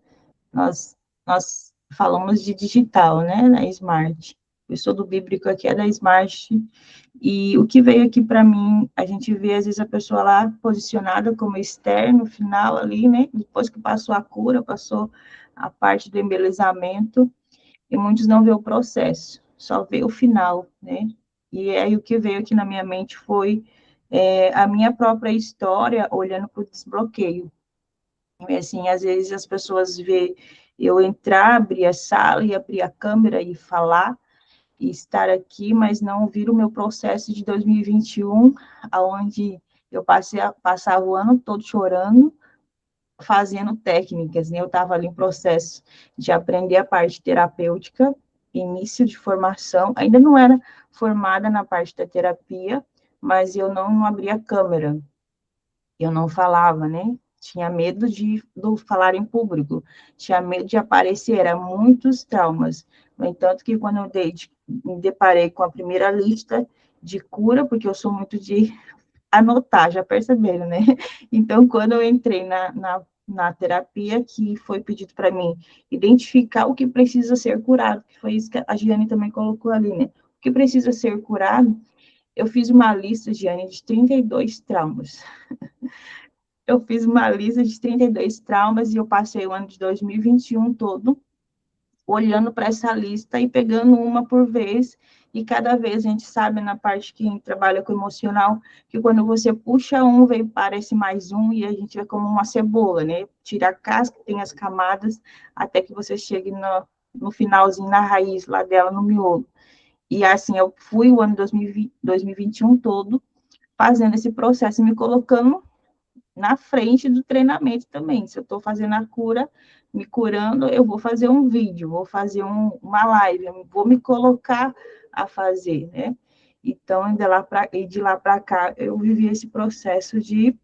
A: Nós falamos de digital, né, na Smart. O estudo bíblico aqui é da Smart. E o que veio aqui para mim, a gente vê às vezes a pessoa lá posicionada como Esther no final ali, né? Depois que passou a cura, passou a parte do embelezamento, e muitos não vê o processo, só vê o final, né? E aí o que veio aqui na minha mente foi a minha própria história olhando para o desbloqueio. E, assim, às vezes as pessoas vê eu entrar, abrir a sala e abrir a câmera e falar, e estar aqui, mas não vir o meu processo de 2021, aonde eu passava o ano todo chorando, fazendo técnicas, né? Eu estava ali em processo de aprender a parte terapêutica, início de formação, ainda não era formada na parte da terapia, mas eu não abria a câmera, eu não falava, né? Tinha medo do falar em público, tinha medo de aparecer, eram muitos traumas. No entanto, que quando eu me deparei com a primeira lista de cura, porque eu sou muito de anotar, já perceberam, né? Então, quando eu entrei na terapia, que foi pedido para mim identificar o que precisa ser curado, que foi isso que a Giane também colocou ali, né? O que precisa ser curado, eu fiz uma lista, Giane, de 32 traumas. Eu fiz uma lista de 32 traumas e eu passei o ano de 2021 todo olhando para essa lista e pegando uma por vez, e cada vez a gente sabe na parte que trabalha com emocional, que quando você puxa um, vem parece mais um, e a gente é como uma cebola, né? Tira a casca, tem as camadas, até que você chegue no finalzinho, na raiz lá dela, no miolo. E assim, eu fui o ano 2021 todo fazendo esse processo, me colocando na frente do treinamento também. Se eu estou fazendo a cura, me curando, eu vou fazer um vídeo, vou fazer uma live, eu vou me colocar a fazer, né? Então, de lá para cá, eu vivi esse processo de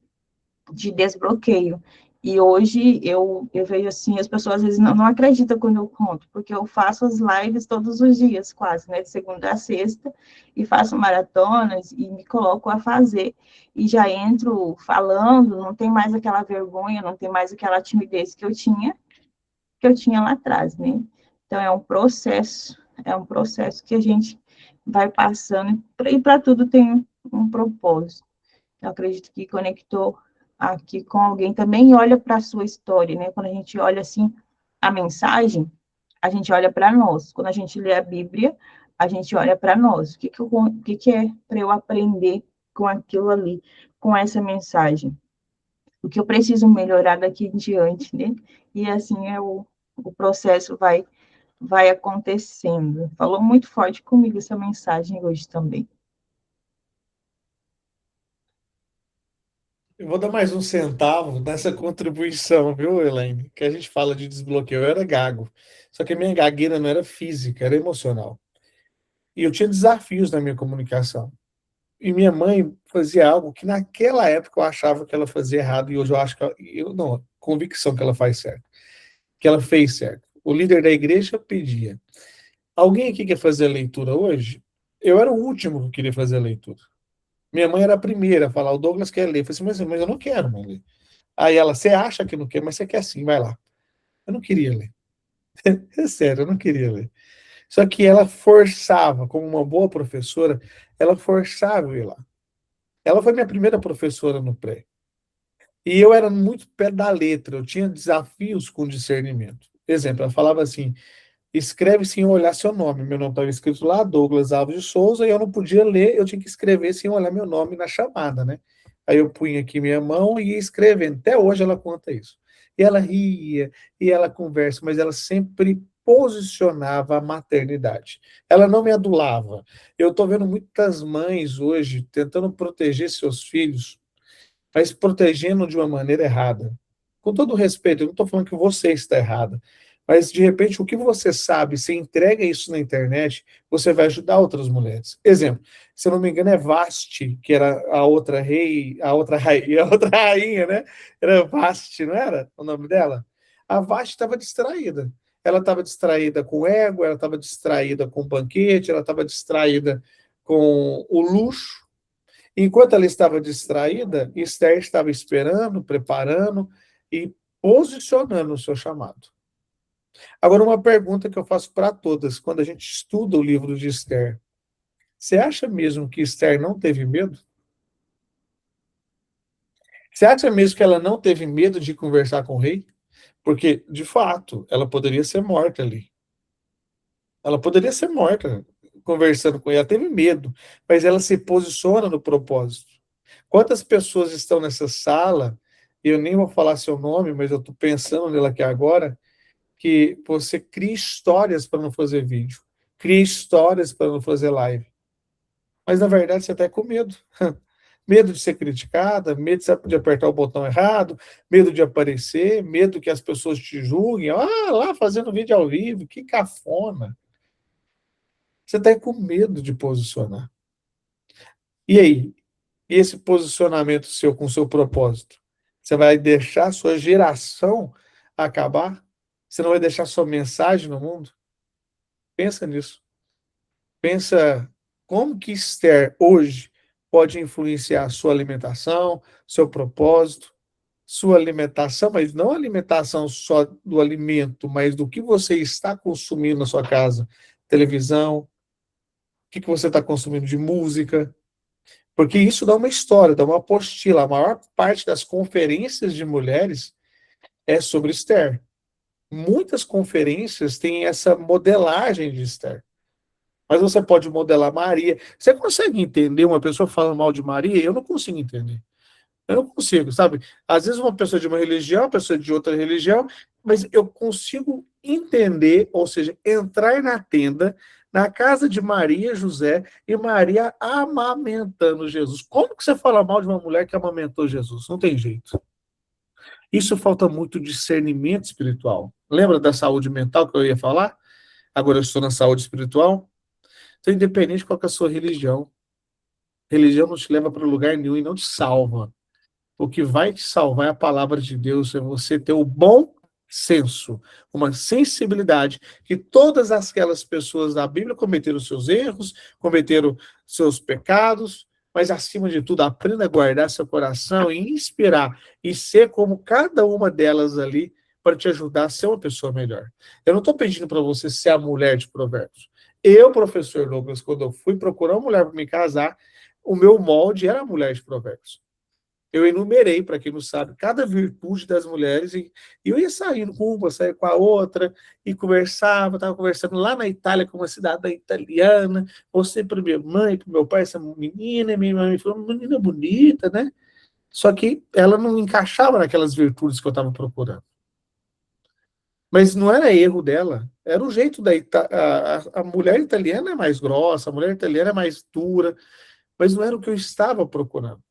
A: desbloqueio. E hoje eu vejo assim, as pessoas às vezes não acreditam quando eu conto, porque eu faço as lives todos os dias, quase, né? De segunda a sexta, e faço maratonas e me coloco a fazer. E já entro falando, não tem mais aquela vergonha, não tem mais aquela timidez que eu tinha lá atrás, né? Então é um processo que a gente vai passando, e para tudo tem um propósito. Eu acredito que conectou aqui com alguém também olha para a sua história, né? Quando a gente olha assim a mensagem, a gente olha para nós. Quando a gente lê a Bíblia, a gente olha para nós. O que é para eu aprender com aquilo ali, com essa mensagem? O que eu preciso melhorar daqui em diante, né? E assim o processo vai acontecendo. Falou muito forte comigo essa mensagem hoje também.
B: Eu vou dar mais um centavo nessa contribuição, viu, Elaine? Que a gente fala de desbloqueio. Eu era gago. Só que a minha gagueira não era física, era emocional. E eu tinha desafios na minha comunicação. E minha mãe fazia algo que naquela época eu achava que ela fazia errado e hoje eu acho que eu não, convicção que ela faz certo, que ela fez certo. O líder da igreja pedia: alguém aqui quer fazer a leitura hoje? Eu era o último que queria fazer a leitura. Minha mãe era a primeira a falar: o Douglas quer ler. Eu falei assim: mas eu não quero, mãe, ler. Aí ela: você acha que não quer, mas você quer sim, vai lá. Eu não queria ler. É sério, eu não queria ler. Só que ela forçava, como uma boa professora, ela forçava eu ir lá. Ela foi minha primeira professora no pré. E eu era muito pé da letra, eu tinha desafios com discernimento. Exemplo, ela falava assim: escreve sem olhar seu nome. Meu nome estava escrito lá, Douglas Alves de Souza, e eu não podia ler, eu tinha que escrever sem olhar meu nome na chamada, né? Aí eu punha aqui minha mão e ia escrevendo. Até hoje ela conta isso. E ela ria, e ela conversa, mas ela sempre posicionava a maternidade. Ela não me adulava. Eu estou vendo muitas mães hoje tentando proteger seus filhos, mas protegendo de uma maneira errada. Com todo respeito, eu não estou falando que você está errada, mas de repente o que você sabe, você entrega isso na internet, você vai ajudar outras mulheres. Exemplo, se eu não me engano é Vasti, que era a outra rei, a outra rainha, né? Era Vasti, não era o nome dela? A Vasti estava distraída. Ela estava distraída com o ego, ela estava distraída com o banquete, ela estava distraída com o luxo. Enquanto ela estava distraída, Esther estava esperando, preparando e posicionando o seu chamado. Agora, uma pergunta que eu faço para todas, quando a gente estuda o livro de Esther: você acha mesmo que Esther não teve medo? Você acha mesmo que ela não teve medo de conversar com o rei? Porque, de fato, ela poderia ser morta ali. Ela poderia ser morta conversando com ele. Ela teve medo, mas ela se posiciona no propósito. Quantas pessoas estão nessa sala, e eu nem vou falar seu nome, mas eu estou pensando nela aqui agora, que você cria histórias para não fazer vídeo, cria histórias para não fazer live. Mas, na verdade, você está com medo. Medo de ser criticada, medo de apertar o botão errado, medo de aparecer, medo que as pessoas te julguem. Ah, lá fazendo vídeo ao vivo, que cafona. Você está com medo de posicionar. E aí? E esse posicionamento seu com o seu propósito? Você vai deixar a sua geração acabar? Você não vai deixar sua mensagem no mundo? Pensa nisso. Pensa como que Esther hoje pode influenciar a sua alimentação, seu propósito, sua alimentação, mas não a alimentação só do alimento, mas do que você está consumindo na sua casa. Televisão, o que você está consumindo de música, porque isso dá uma história, dá uma apostila. A maior parte das conferências de mulheres é sobre Esther. Muitas conferências têm essa modelagem de Esther. Mas você pode modelar Maria. Você consegue entender uma pessoa falando mal de Maria? Eu não consigo entender. Eu não consigo, sabe? Às vezes uma pessoa de uma religião, uma pessoa de outra religião, mas eu consigo entender, ou seja, entrar na tenda, na casa de Maria, José, e Maria amamentando Jesus. Como que você fala mal de uma mulher que amamentou Jesus? Não tem jeito. Isso falta muito discernimento espiritual. Lembra da saúde mental que eu ia falar? Agora eu estou na saúde espiritual. Então, independente de qual que é a sua religião, religião não te leva para lugar nenhum e não te salva. O que vai te salvar é a palavra de Deus, é você ter o bom senso, uma sensibilidade, que todas aquelas pessoas da Bíblia cometeram seus erros, cometeram seus pecados, mas acima de tudo, aprenda a guardar seu coração e inspirar e ser como cada uma delas ali para te ajudar a ser uma pessoa melhor. Eu não estou pedindo para você ser a mulher de Provérbios. Eu, professor Douglas, quando eu fui procurar uma mulher para me casar, o meu molde era a mulher de Provérbios. Eu enumerei, para quem não sabe, cada virtude das mulheres, e eu ia saindo com uma, saía com a outra, e conversava, estava conversando lá na Itália com uma cidadã italiana, mostrei para minha mãe, para meu pai, essa menina, e minha mãe me falou, menina bonita, né? Só que ela não encaixava naquelas virtudes que eu estava procurando. Mas não era erro dela, era o jeito da a mulher italiana é mais grossa, a mulher italiana é mais dura, mas não era o que eu estava procurando.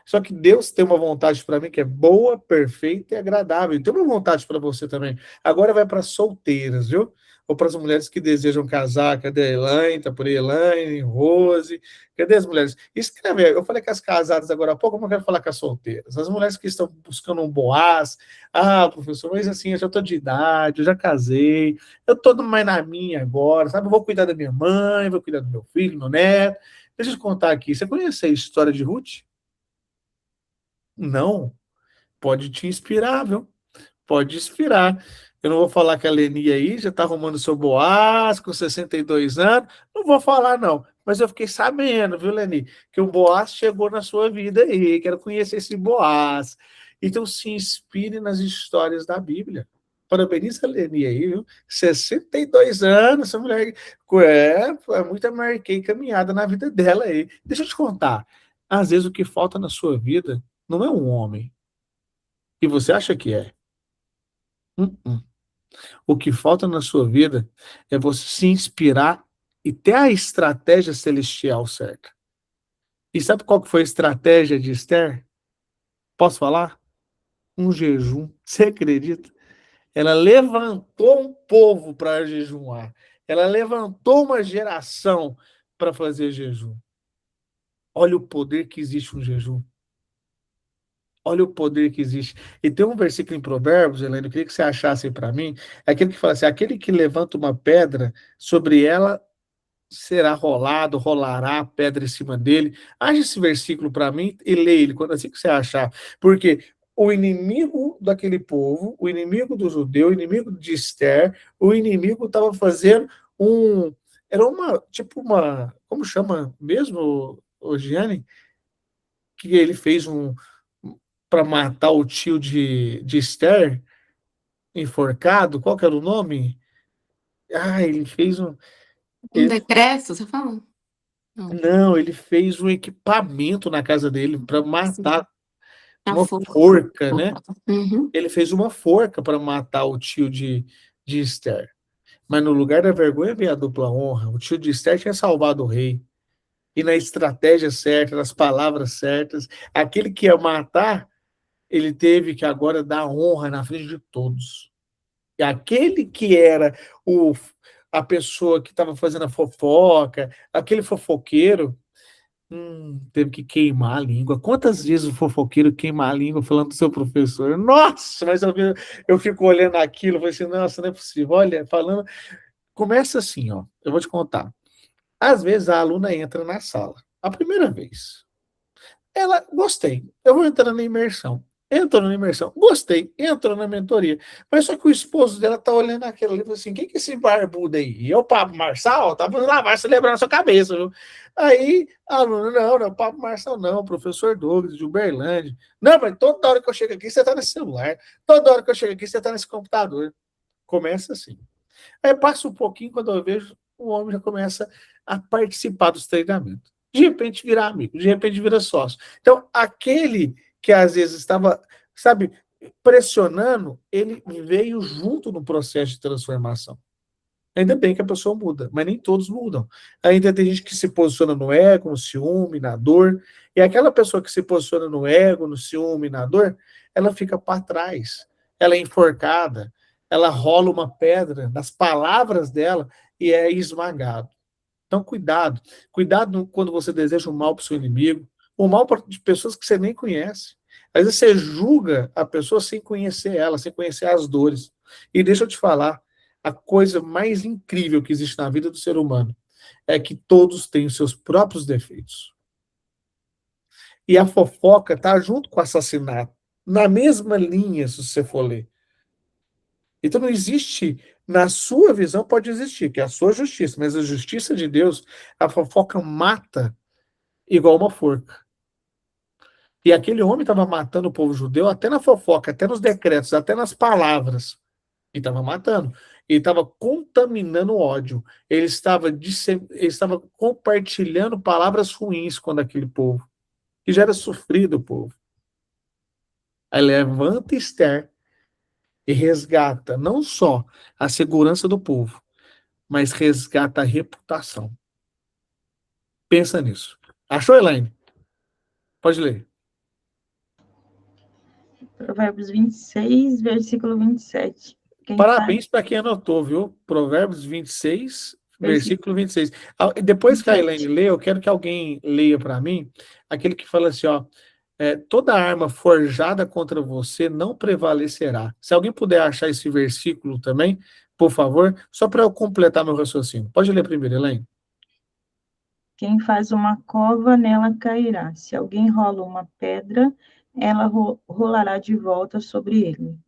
B: Só que Deus tem uma vontade para mim que é boa, perfeita e agradável. E tem uma vontade para você também. Agora vai para solteiras, viu? Ou para as mulheres que desejam casar. Cadê a Elaine? Tá por aí, Elaine, Rose. Cadê as mulheres? Escreve. Eu falei com as casadas agora há pouco, mas eu quero falar com as solteiras. As mulheres que estão buscando um Boaz. Ah, professor, mas assim, eu já estou de idade, eu já casei, eu estou mais na minha agora, sabe? Eu vou cuidar da minha mãe, vou cuidar do meu filho, do meu neto. Deixa eu te contar aqui. Você conhece a história de Ruth? Não, pode te inspirar, viu? Pode inspirar. Eu não vou falar que a Leni aí já está arrumando seu Boaz com 62 anos. Não vou falar, não. Mas eu fiquei sabendo, viu, Leni, que o Boaz chegou na sua vida aí. Quero conhecer esse Boaz. Então, se inspire nas histórias da Bíblia. Parabeniza a Leni aí, viu? 62 anos, essa mulher é muita marquei caminhada na vida dela aí. Deixa eu te contar. Às vezes o que falta na sua vida não é um homem. E você acha que é? Uh-uh. O que falta na sua vida é você se inspirar e ter a estratégia celestial certa. E sabe qual que foi a estratégia de Esther? Posso falar? Um jejum. Você acredita? Ela levantou um povo para jejuar. Ela levantou uma geração para fazer jejum. Olha o poder que existe no jejum. Olha o poder que existe. E tem um versículo em Provérbios, Helena, eu queria que você achasse para mim, é aquele que fala assim, aquele que levanta uma pedra, sobre ela será rolado, rolará a pedra em cima dele. Acha esse versículo para mim e lê ele, quando assim que você achar. Porque o inimigo daquele povo, o inimigo do judeu, o inimigo de Esther, o inimigo estava fazendo um... Era uma, tipo uma... Como chama mesmo, Gianni? Que ele fez um para matar o tio de Esther, enforcado, qual que era o nome? Ah, ele fez um.
C: Um
B: Ele,
C: decreto, você falou?
B: não, ele fez um equipamento na casa dele para
C: Sim,
B: matar
C: a
B: uma
C: forca.
B: forca, né?
C: Uhum.
B: Ele fez uma forca para matar o tio de Esther. Mas no lugar da vergonha veio a dupla honra. O tio de Esther tinha salvado o rei. E na estratégia certa, nas palavras certas, aquele que ia matar, ele teve que agora dar honra na frente de todos. E aquele que era a pessoa que estava fazendo a fofoca, aquele fofoqueiro, teve que queimar a língua. Quantas vezes o fofoqueiro queima a língua falando do seu professor? Nossa, mas eu fico olhando aquilo, eu falei assim, nossa, não é possível. Olha, falando. Começa assim, ó. Eu vou te contar. Às vezes a aluna entra na sala, a primeira vez. Ela, gostei, eu vou entrar na imersão. Entrou na imersão, gostei, entrou na mentoria. Mas só que o esposo dela tá olhando aquilo ali e falou assim: quem que é esse barbudo aí? E eu, Pablo Marçal, tá fazendo lavar celebrar na sua cabeça, viu? Aí, a aluna, não, Pablo Marçal não, professor Douglas, de Uberlândia. Não, mas toda hora que eu chego aqui, você tá nesse celular. Toda hora que eu chego aqui, você tá nesse computador. Começa assim. Aí passa um pouquinho, quando eu vejo, o homem já começa a participar dos treinamentos. De repente vira amigo, de repente vira sócio. Então, aquele que às vezes estava, sabe, pressionando, ele veio junto no processo de transformação. Ainda bem que a pessoa muda, mas nem todos mudam. Ainda tem gente que se posiciona no ego, no ciúme, na dor, e aquela pessoa que se posiciona no ego, no ciúme, na dor, ela fica para trás, ela é enforcada, ela rola uma pedra nas palavras dela e é esmagado. Então, cuidado quando você deseja o mal para o seu inimigo, o mal de pessoas que você nem conhece. Às vezes você julga a pessoa sem conhecer ela, sem conhecer as dores. E deixa eu te falar, a coisa mais incrível que existe na vida do ser humano é que todos têm os seus próprios defeitos. E a fofoca está junto com o assassinato, na mesma linha, se você for ler. Então não existe, na sua visão pode existir, que é a sua justiça, mas a justiça de Deus, a fofoca mata igual uma forca. E aquele homem estava matando o povo judeu até na fofoca, até nos decretos, até nas palavras. E estava matando. Ele estava contaminando o ódio. Ele estava compartilhando palavras ruins com aquele povo, que já era sofrido o povo. Aí levanta Esther e resgata não só a segurança do povo, mas resgata a reputação. Pensa nisso. Achou, Elaine? Pode ler.
A: Provérbios 26, versículo 27.
B: Parabéns para quem anotou, viu? Provérbios 26, versículo 26. Depois que a Elaine lê, eu quero que alguém leia para mim aquele que fala assim, ó, toda arma forjada contra você não prevalecerá. Se alguém puder achar esse versículo também, por favor, só para eu completar meu raciocínio. Pode ler primeiro, Elaine.
A: Quem faz uma cova, nela cairá. Se alguém rola uma pedra, ela rolará de volta sobre ele.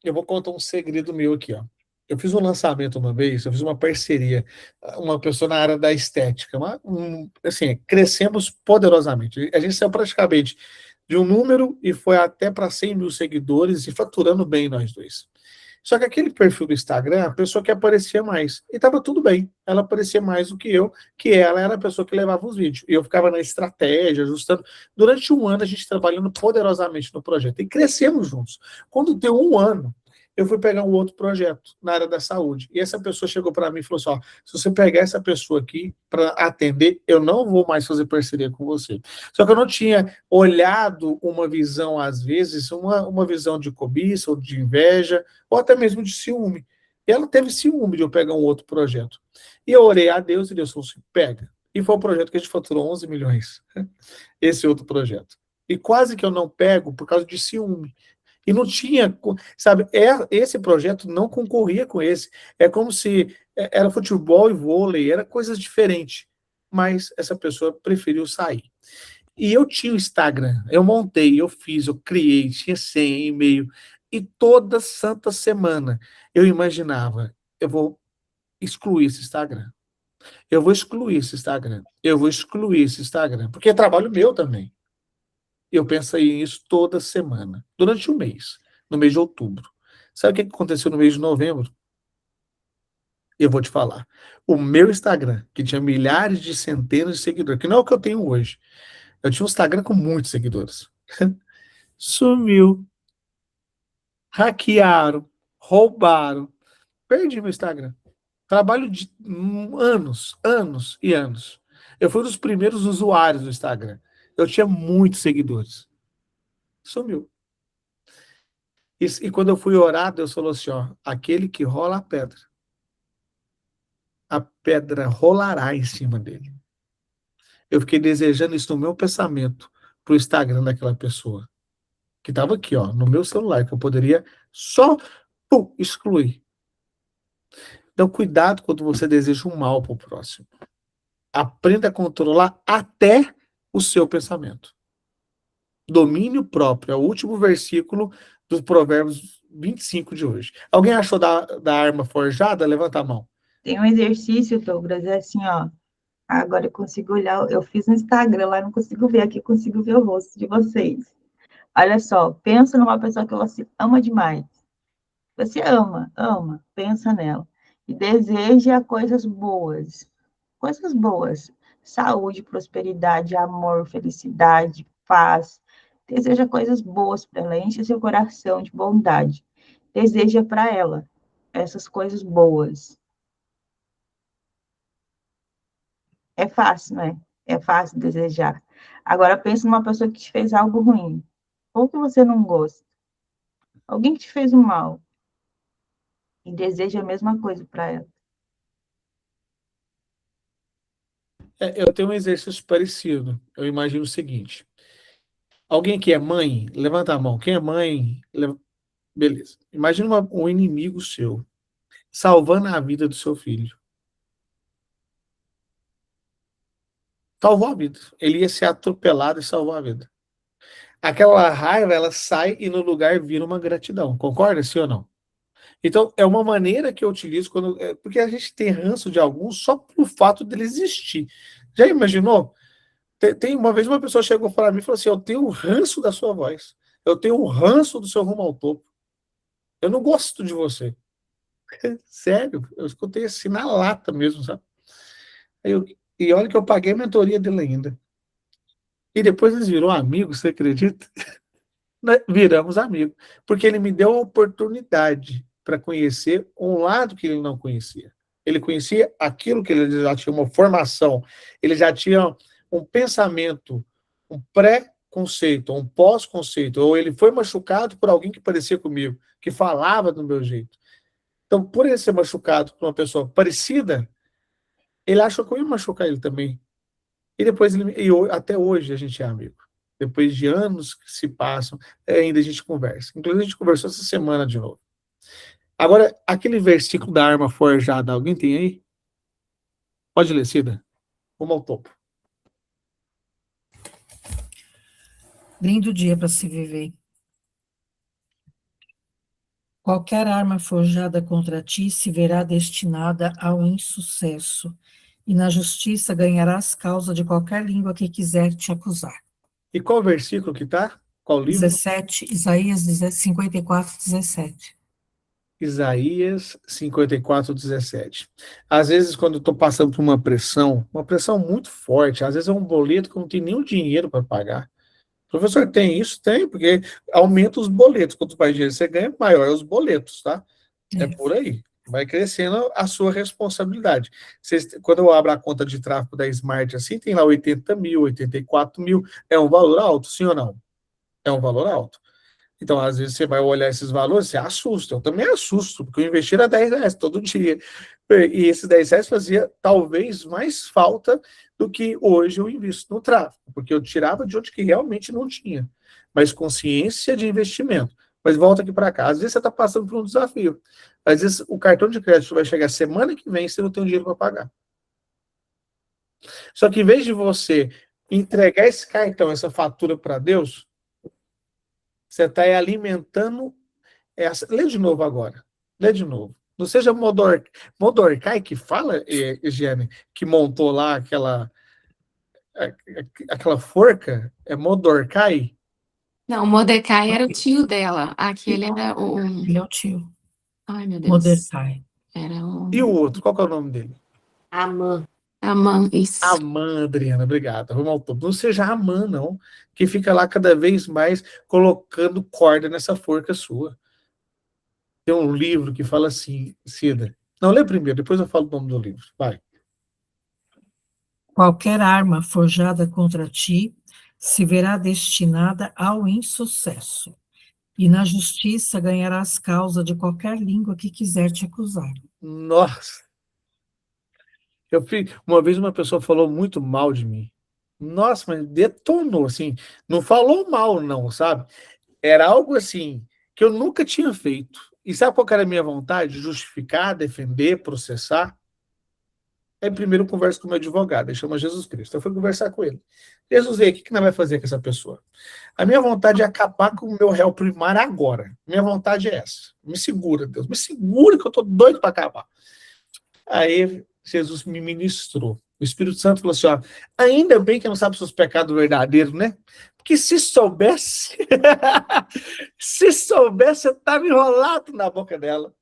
B: Eu vou contar um segredo meu aqui, ó. Eu fiz um lançamento uma vez, eu fiz uma parceria, uma pessoa na área da estética, assim, crescemos poderosamente. A gente saiu praticamente de um número e foi até para 100 mil seguidores e faturando bem nós dois. Só que aquele perfil do Instagram, a pessoa que aparecia mais. E estava tudo bem. Ela aparecia mais do que eu, que ela era a pessoa que levava os vídeos. E eu ficava na estratégia, ajustando. Durante um ano, a gente trabalhando poderosamente no projeto. E crescemos juntos. Quando deu um ano, eu fui pegar um outro projeto na área da saúde. E essa pessoa chegou para mim e falou assim: ó, se você pegar essa pessoa aqui para atender, eu não vou mais fazer parceria com você. Só que eu não tinha olhado uma visão, às vezes, uma visão de cobiça ou de inveja, ou até mesmo de ciúme. E ela teve ciúme de eu pegar um outro projeto. E eu orei a Deus e Deus falou assim: pega. E foi um projeto que a gente faturou 11 milhões. Esse outro projeto. E quase que eu não pego por causa de ciúme. E não tinha, sabe, esse projeto não concorria com esse. É como se era futebol e vôlei, era coisas diferentes. Mas essa pessoa preferiu sair. E eu tinha o Instagram, eu montei, eu fiz, eu criei, tinha senha, e-mail. E toda santa semana eu imaginava, eu vou excluir esse Instagram. Eu vou excluir esse Instagram. Eu vou excluir esse Instagram. Porque é trabalho meu também. Eu pensei nisso toda semana, durante um mês, no mês de outubro. Sabe o que aconteceu no mês de novembro? Eu vou te falar. O meu Instagram, que tinha milhares de centenas de seguidores, que não é o que eu tenho hoje. Eu tinha um Instagram com muitos seguidores. Sumiu. Hackearam. Roubaram. Perdi meu Instagram. Trabalho de anos, anos e anos. Eu fui um dos primeiros usuários do Instagram. Eu tinha muitos seguidores. Sumiu. E quando eu fui orar, Deus falou assim, ó, aquele que rola a pedra rolará em cima dele. Eu fiquei desejando isso no meu pensamento, pro Instagram daquela pessoa, que estava aqui, ó, no meu celular, que eu poderia só excluir. Então, cuidado quando você deseja um mal pro próximo. Aprenda a controlar até o seu pensamento. Domínio próprio, é o último versículo dos Provérbios 25 de hoje. Alguém achou da arma forjada? Levanta a mão.
A: Tem um exercício, Douglas, é assim, ó. Agora eu consigo olhar, eu fiz no Instagram, lá não consigo ver, aqui consigo ver o rosto de vocês. Olha só, pensa numa pessoa que você ama demais. Você ama, pensa nela. E deseja coisas boas. Coisas boas. Saúde, prosperidade, amor, felicidade, paz. Deseja coisas boas para ela, enche seu coração de bondade. Deseja para ela essas coisas boas. É fácil, né? É fácil desejar. Agora pense numa pessoa que te fez algo ruim, ou que você não gosta. Alguém que te fez um mal e deseja a mesma coisa para ela.
B: Eu tenho um exercício parecido. Eu imagino o seguinte. Alguém que é mãe, levanta a mão. Quem é mãe? Beleza. Imagina um inimigo seu salvando a vida do seu filho. Salvou a vida. Ele ia ser atropelado e salvou a vida. Aquela raiva, ela sai e no lugar vira uma gratidão. Concorda, sim ou não? Então, é uma maneira que eu utilizo quando. Porque a gente tem ranço de alguns só pelo fato dele existir. Já imaginou? Tem uma vez uma pessoa chegou para mim e falou assim: eu tenho um ranço da sua voz. Eu tenho um ranço do seu rumo ao topo. Eu não gosto de você. Sério, eu escutei assim na lata mesmo, sabe? E olha que eu paguei a mentoria dele ainda. E depois eles viram amigos, você acredita? Viramos amigos. Porque ele me deu a oportunidade para conhecer um lado que ele não conhecia. Ele conhecia aquilo que ele já tinha uma formação, ele já tinha um pensamento, um pré-conceito, um pós-conceito, ou ele foi machucado por alguém que parecia comigo, que falava do meu jeito. Então, por ele ser machucado por uma pessoa parecida, ele achou que eu ia machucar ele também. E depois, até hoje, a gente é amigo. Depois de anos que se passam, ainda a gente conversa. Inclusive, a gente conversou essa semana de novo. Agora, aquele versículo da arma forjada, alguém tem aí? Pode ler, Cida. Vamos ao topo.
D: Lindo dia para se viver. Qualquer arma forjada contra ti se verá destinada ao insucesso, e na justiça ganharás causa de qualquer língua que quiser te acusar.
B: E qual versículo que está? Qual livro?
D: 17, Isaías 54, 17.
B: Isaías 54, 17. Às vezes, quando eu estou passando por uma pressão muito forte, às vezes é um boleto que eu não tenho nem o dinheiro para pagar. Professor, tem isso? Tem, porque aumenta os boletos. Quanto mais dinheiro você ganha, maior os boletos, tá? É por aí. Vai crescendo a sua responsabilidade. Quando eu abro a conta de tráfego da Smart assim, tem lá 80 mil, 84 mil. É um valor alto, sim ou não? É um valor alto. Então, às vezes, você vai olhar esses valores, você assusta. Eu também assusto, porque eu investi era 10 reais todo dia. E esses 10 reais fazia talvez mais falta do que hoje eu invisto no tráfego, porque eu tirava de onde que realmente não tinha. Mas consciência de investimento. Mas volta aqui para cá. Às vezes você está passando por um desafio. Às vezes o cartão de crédito vai chegar semana que vem e você não tem dinheiro para pagar. Só que em vez de você entregar esse cartão, essa fatura para Deus, você está alimentando essa. Lê de novo agora. Lê de novo. Não seja Mordecai que fala, Higiene, que montou lá aquela forca. É Mordecai?
C: Não, Mordecai era o tio dela. Aquele era
D: Ele é o tio.
C: Ai, meu Deus.
D: Mordecai.
C: Era
B: E o outro? Qual que é o nome dele?
E: Amã.
C: Amã, isso.
B: Amã, Adriana, obrigada. Vamos ao topo. Não seja Amã, não, que fica lá cada vez mais colocando corda nessa forca sua. Tem um livro que fala assim, Cida. Não, lê primeiro, depois eu falo o nome do livro. Vai.
D: Qualquer arma forjada contra ti se verá destinada ao insucesso, e na justiça ganharás causa de qualquer língua que quiser te acusar.
B: Nossa. Uma vez uma pessoa falou muito mal de mim. Nossa, mas detonou, assim. Não falou mal, não, sabe? Era algo assim que eu nunca tinha feito. E sabe qual que era a minha vontade? Justificar, defender, processar. Aí primeiro eu converso com o meu advogado, ele chama Jesus Cristo. Eu fui conversar com ele. Jesus, o que nós vai fazer com essa pessoa? A minha vontade é acabar com o meu réu primário agora. Minha vontade é essa. Me segura, Deus. Me segura que eu tô doido para acabar. Aí Jesus me ministrou. O Espírito Santo falou assim: ó, ainda bem que não sabe os seus pecados verdadeiros, né? Porque se soubesse, se soubesse, você estava enrolado na boca dela.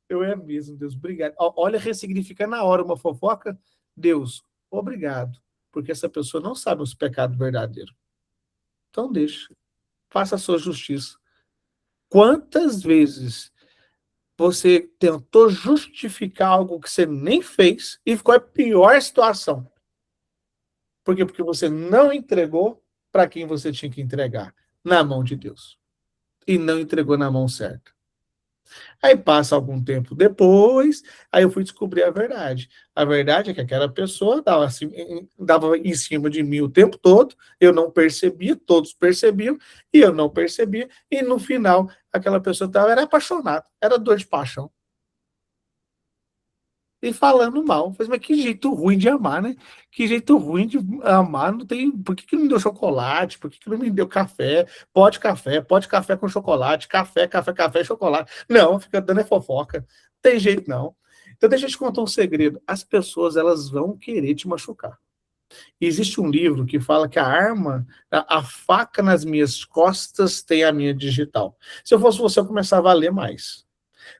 B: Eu é mesmo, Deus, obrigado. Olha, ressignifica na hora uma fofoca. Deus, obrigado. Porque essa pessoa não sabe os pecados verdadeiros. Então deixa. Faça a sua justiça. Quantas vezes você tentou justificar algo que você nem fez e ficou a pior situação? Por quê? Porque você não entregou para quem você tinha que entregar, na mão de Deus. E não entregou na mão certa. Aí passa algum tempo depois, aí eu fui descobrir a verdade. A verdade é que aquela pessoa dava em cima de mim o tempo todo, eu não percebia, todos percebiam, e eu não percebia, e no final, aquela pessoa era apaixonada, era dor de paixão. E falando mal. Mas que jeito ruim de amar, né? Que jeito ruim de amar. Não tem. Por que não me deu chocolate? Por que não me deu café? Pode café com chocolate. Café, chocolate. Não, fica dando fofoca. Não tem jeito, não. Então, deixa eu te contar um segredo. As pessoas, elas vão querer te machucar. E existe um livro que fala que a arma, a faca nas minhas costas tem a minha digital. Se eu fosse você, eu começava a ler mais.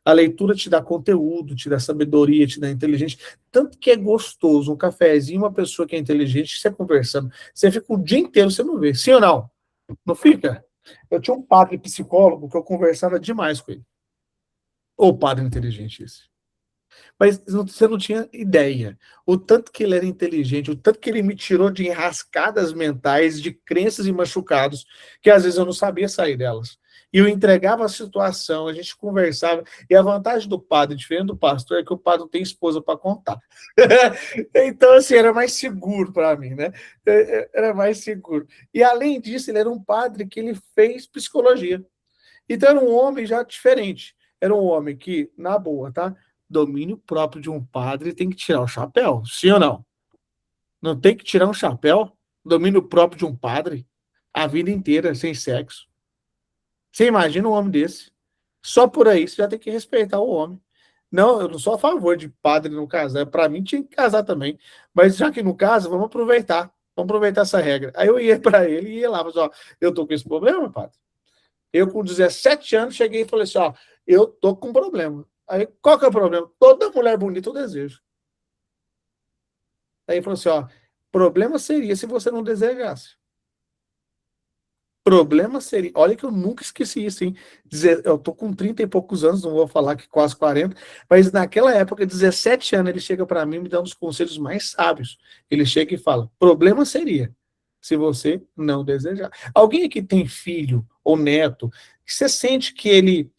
B: A leitura te dá conteúdo, te dá sabedoria, te dá inteligência. Tanto que é gostoso um cafezinho, uma pessoa que é inteligente, você conversando. Você fica o dia inteiro, você não vê. Sim ou não? Não fica? Eu tinha um padre psicólogo que eu conversava demais com ele. Ô padre inteligente esse. Mas você não tinha ideia. O tanto que ele era inteligente, o tanto que ele me tirou de enrascadas mentais, de crenças e machucados, que às vezes eu não sabia sair delas. E eu entregava a situação, a gente conversava. E a vantagem do padre, diferente do pastor, é que o padre não tem esposa para contar. Então, assim, era mais seguro para mim, né? Era mais seguro. E, além disso, ele era um padre que ele fez psicologia. Então, era um homem já diferente. Era um homem que, na boa, tá? Domínio próprio de um padre tem que tirar o chapéu, sim ou não? Não tem que tirar um chapéu? Domínio próprio de um padre? A vida inteira, sem sexo. Você imagina um homem desse? Só por aí você já tem que respeitar o homem. Não, eu não sou a favor de padre não casar. Para mim tinha que casar também. Mas já que não casa, vamos aproveitar. Vamos aproveitar essa regra. Aí eu ia para ele e ia lá, mas ó, eu tô com esse problema, padre. Eu com 17 anos cheguei e falei assim, ó, eu tô com um problema. Aí, qual que é o problema? Toda mulher bonita eu desejo. Aí ele falou assim, ó, problema seria se você não desejasse. Problema seria, olha que eu nunca esqueci isso, hein? Eu tô com 30 e poucos anos, não vou falar que quase 40, mas naquela época, 17 anos, ele chega para mim e me dá um dos conselhos mais sábios. Ele chega e fala, problema seria se você não desejar. Alguém aqui tem filho ou neto, você sente que ele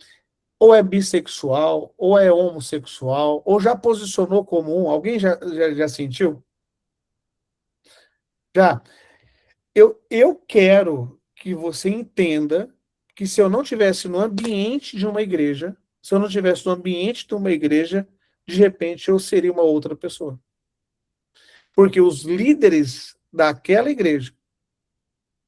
B: ou é bissexual, ou é homossexual, ou já posicionou como um, alguém já sentiu? Já. Eu quero que você entenda que se eu não tivesse no ambiente de uma igreja, se eu não tivesse no ambiente de uma igreja, de repente eu seria uma outra pessoa. Porque os líderes daquela igreja,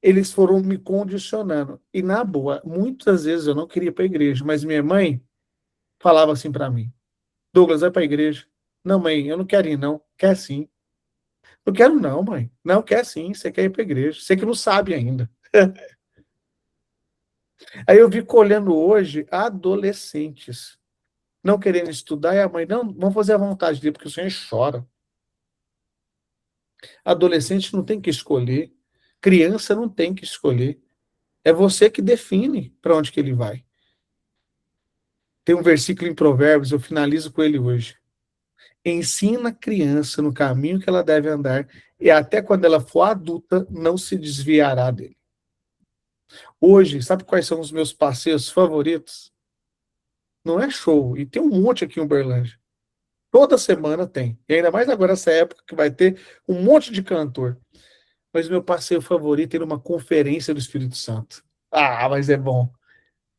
B: eles foram me condicionando. E na boa, muitas vezes eu não queria ir para a igreja, mas minha mãe falava assim para mim: Douglas, vai para a igreja. Não, mãe, eu não quero ir, não. Quer sim. Não quero, não, mãe. Não, quer sim. Você quer ir para a igreja. Você que não sabe ainda. Aí eu vi colhendo hoje adolescentes não querendo estudar e a mãe, não, vamos fazer a vontade dele, porque o senhor chora. Adolescente não tem que escolher. Criança não tem que escolher. É você que define para onde que ele vai. Tem um versículo em Provérbios, eu finalizo com ele hoje. Ensina a criança no caminho que ela deve andar, e até quando ela for adulta, não se desviará dele. Hoje, sabe quais são os meus passeios favoritos? Não é show, e tem um monte aqui em Uberlândia. Toda semana tem. E ainda mais agora, essa época que vai ter um monte de cantor. Mas meu passeio favorito é ir numa conferência do Espírito Santo. Ah, mas é bom.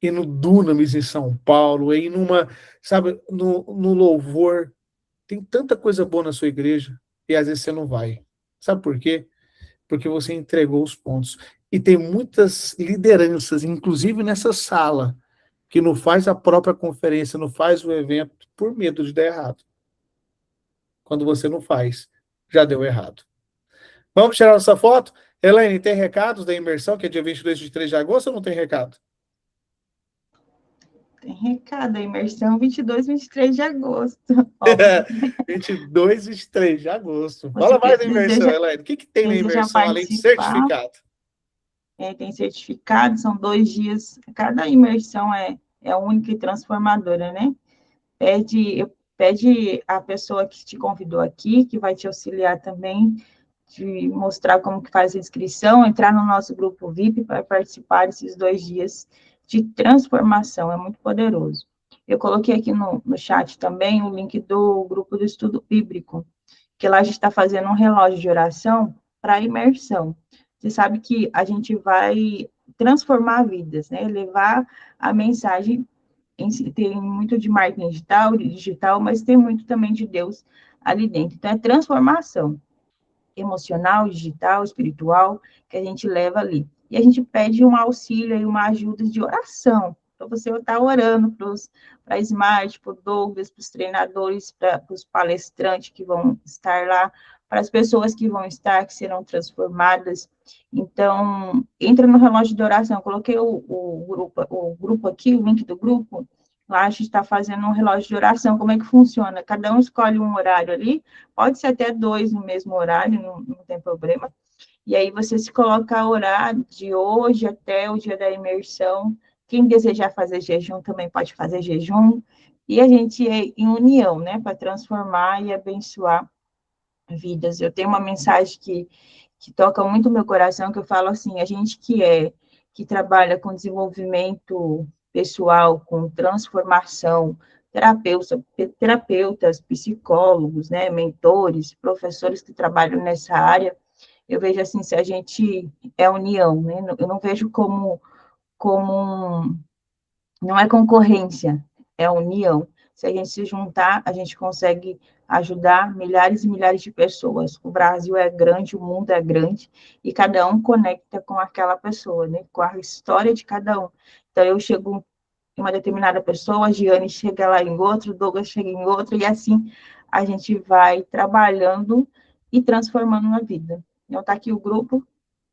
B: Ir no Dunamis em São Paulo, ir numa, sabe, no louvor. Tem tanta coisa boa na sua igreja e às vezes você não vai. Sabe por quê? Porque você entregou os pontos. E tem muitas lideranças, inclusive nessa sala, que não faz a própria conferência, não faz o evento por medo de dar errado. Quando você não faz, já deu errado. Vamos tirar nossa foto? Elaine, tem recados da imersão, que é dia 22 e 23 de agosto, ou não tem recado?
A: Tem recado, a imersão 22 e 23 de agosto.
B: 22 e 23 de agosto. Fala mais da imersão, Elaine. O que tem na imersão, além de certificado?
A: Tem certificado, são 2 dias. Cada imersão é única e transformadora, né? Pede a pessoa que te convidou aqui, que vai te auxiliar também, de mostrar como que faz a inscrição, entrar no nosso grupo VIP para participar desses 2 dias de transformação, é muito poderoso. Eu coloquei aqui no chat também o link do grupo do estudo bíblico, que lá a gente está fazendo um relógio de oração para imersão. Você sabe que a gente vai transformar vidas, né? Levar a mensagem em si. Tem muito de marketing digital, mas tem muito também de Deus ali dentro. Então, é transformação emocional, digital, espiritual, que a gente leva ali. E a gente pede um auxílio e uma ajuda de oração, para você estar orando para a Smart, para o Douglas, para os treinadores, para os palestrantes que vão estar lá, para as pessoas que vão estar, que serão transformadas. Então, entra no relógio de oração. Eu coloquei o grupo aqui, o link do grupo. Lá a gente está fazendo um relógio de oração. Como é que funciona? Cada um escolhe um horário ali, pode ser até 2 no mesmo horário, não tem problema. E aí você se coloca a orar de hoje até o dia da imersão. Quem desejar fazer jejum também pode fazer jejum. E a gente é em união, né, para transformar e abençoar vidas. Eu tenho uma mensagem que toca muito o meu coração, que eu falo assim, a gente que trabalha com desenvolvimento pessoal, com transformação, terapeutas, psicólogos, né, mentores, professores que trabalham nessa área, eu vejo assim, se a gente é união, né, eu não vejo não é concorrência, é união. Se a gente se juntar, a gente consegue ajudar milhares e milhares de pessoas. O Brasil é grande, o mundo é grande, e cada um conecta com aquela pessoa, né? Com a história de cada um. Então, eu chego em uma determinada pessoa, a Giane chega lá em outro, o Douglas chega em outro, e assim a gente vai trabalhando e transformando na vida. Então, está aqui o grupo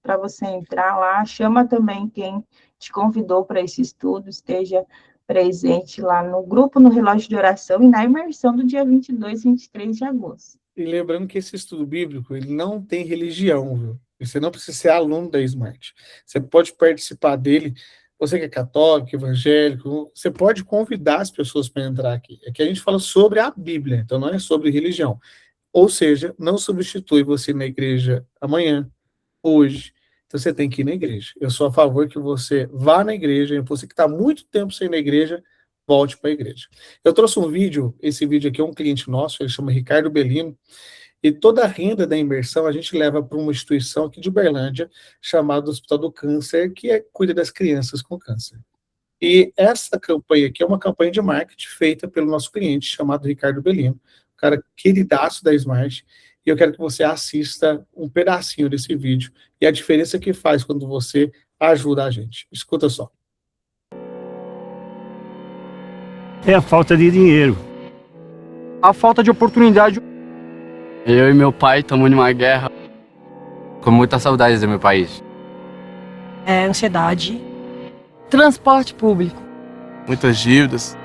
A: para você entrar lá. Chama também quem te convidou para esse estudo, esteja presente lá no grupo, no relógio de oração e na imersão do dia 22 e 23 de agosto.
B: E lembrando que esse estudo bíblico, ele não tem religião, viu? Você não precisa ser aluno da Smart. Você pode participar dele, você que é católico, evangélico, você pode convidar as pessoas para entrar aqui. Aqui a gente fala sobre a Bíblia, então não é sobre religião. Ou seja, não substitui você na igreja amanhã, hoje. Então você tem que ir na igreja. Eu sou a favor que você vá na igreja, e você que está muito tempo sem ir na igreja, volte para a igreja. Eu trouxe um vídeo, esse vídeo aqui é um cliente nosso, ele chama Ricardo Bellino, e toda a renda da imersão a gente leva para uma instituição aqui de Uberlândia, chamada Hospital do Câncer, que cuida das crianças com câncer. E essa campanha aqui é uma campanha de marketing feita pelo nosso cliente, chamado Ricardo Bellino, um cara queridaço da Smart, e eu quero que você assista um pedacinho desse vídeo e a diferença que faz quando você ajuda a gente. Escuta só.
E: É a falta de dinheiro.
F: A falta de oportunidade.
G: Eu e meu pai estamos numa guerra. Com muita saudade do meu país.
H: É ansiedade. Transporte público.
G: Muitas dívidas.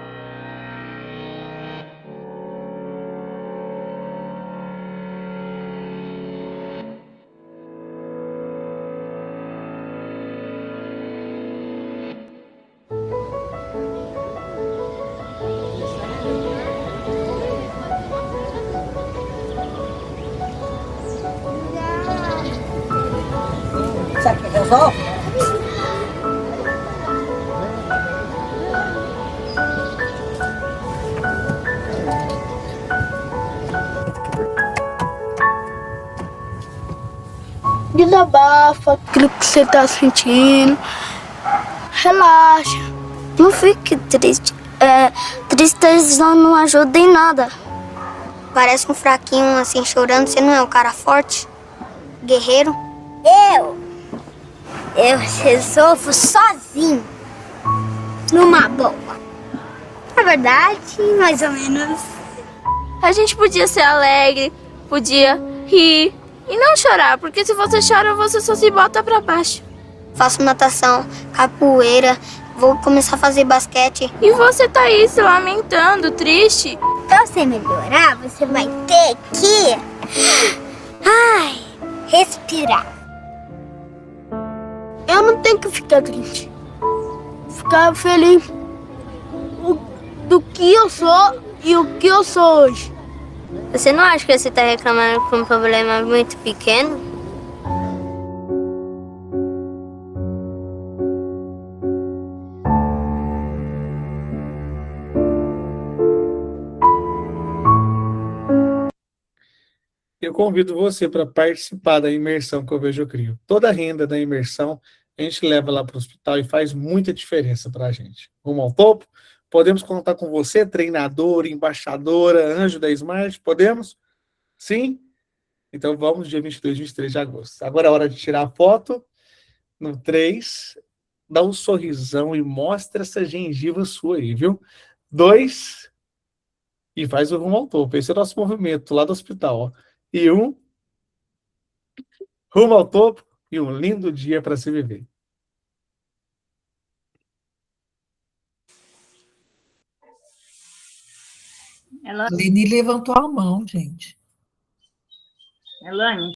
H: Sabe o que eu sou?
I: Desabafa aquilo que você tá sentindo. Relaxa. Não fique triste. Tristeza não ajuda em nada. Parece um fraquinho assim chorando. Você não é um cara forte? Guerreiro? Eu resolvo sozinho. Numa boa. É verdade, mais ou menos.
J: A gente podia ser alegre, podia rir e não chorar, porque se você chora, você só se bota pra baixo.
I: Faço natação, capoeira, vou começar a fazer basquete.
J: E você tá aí se lamentando, triste.
I: Pra você melhorar, você vai ter que... respirar. Eu não tenho que ficar triste. Ficar feliz do que eu sou e o que eu sou hoje.
J: Você não acha que você tá reclamando por um problema muito pequeno?
B: eu convido você para participar da imersão que o Vejo Crio. Toda a renda da imersão a gente leva lá para o hospital e faz muita diferença para a gente. Rumo ao topo? Podemos contar com você, treinadora, embaixadora, anjo da Smart? Podemos? Sim? Então vamos dia 22 e 23 de agosto. Agora é a hora de tirar a foto. No 3, dá um sorrisão e mostra essa gengiva sua aí, viu? 2, e faz o rumo ao topo. Esse é o nosso movimento lá do hospital. Ó. E 1, rumo ao topo e um lindo dia para se viver.
D: Leni levantou a mão, gente.
H: Elaine.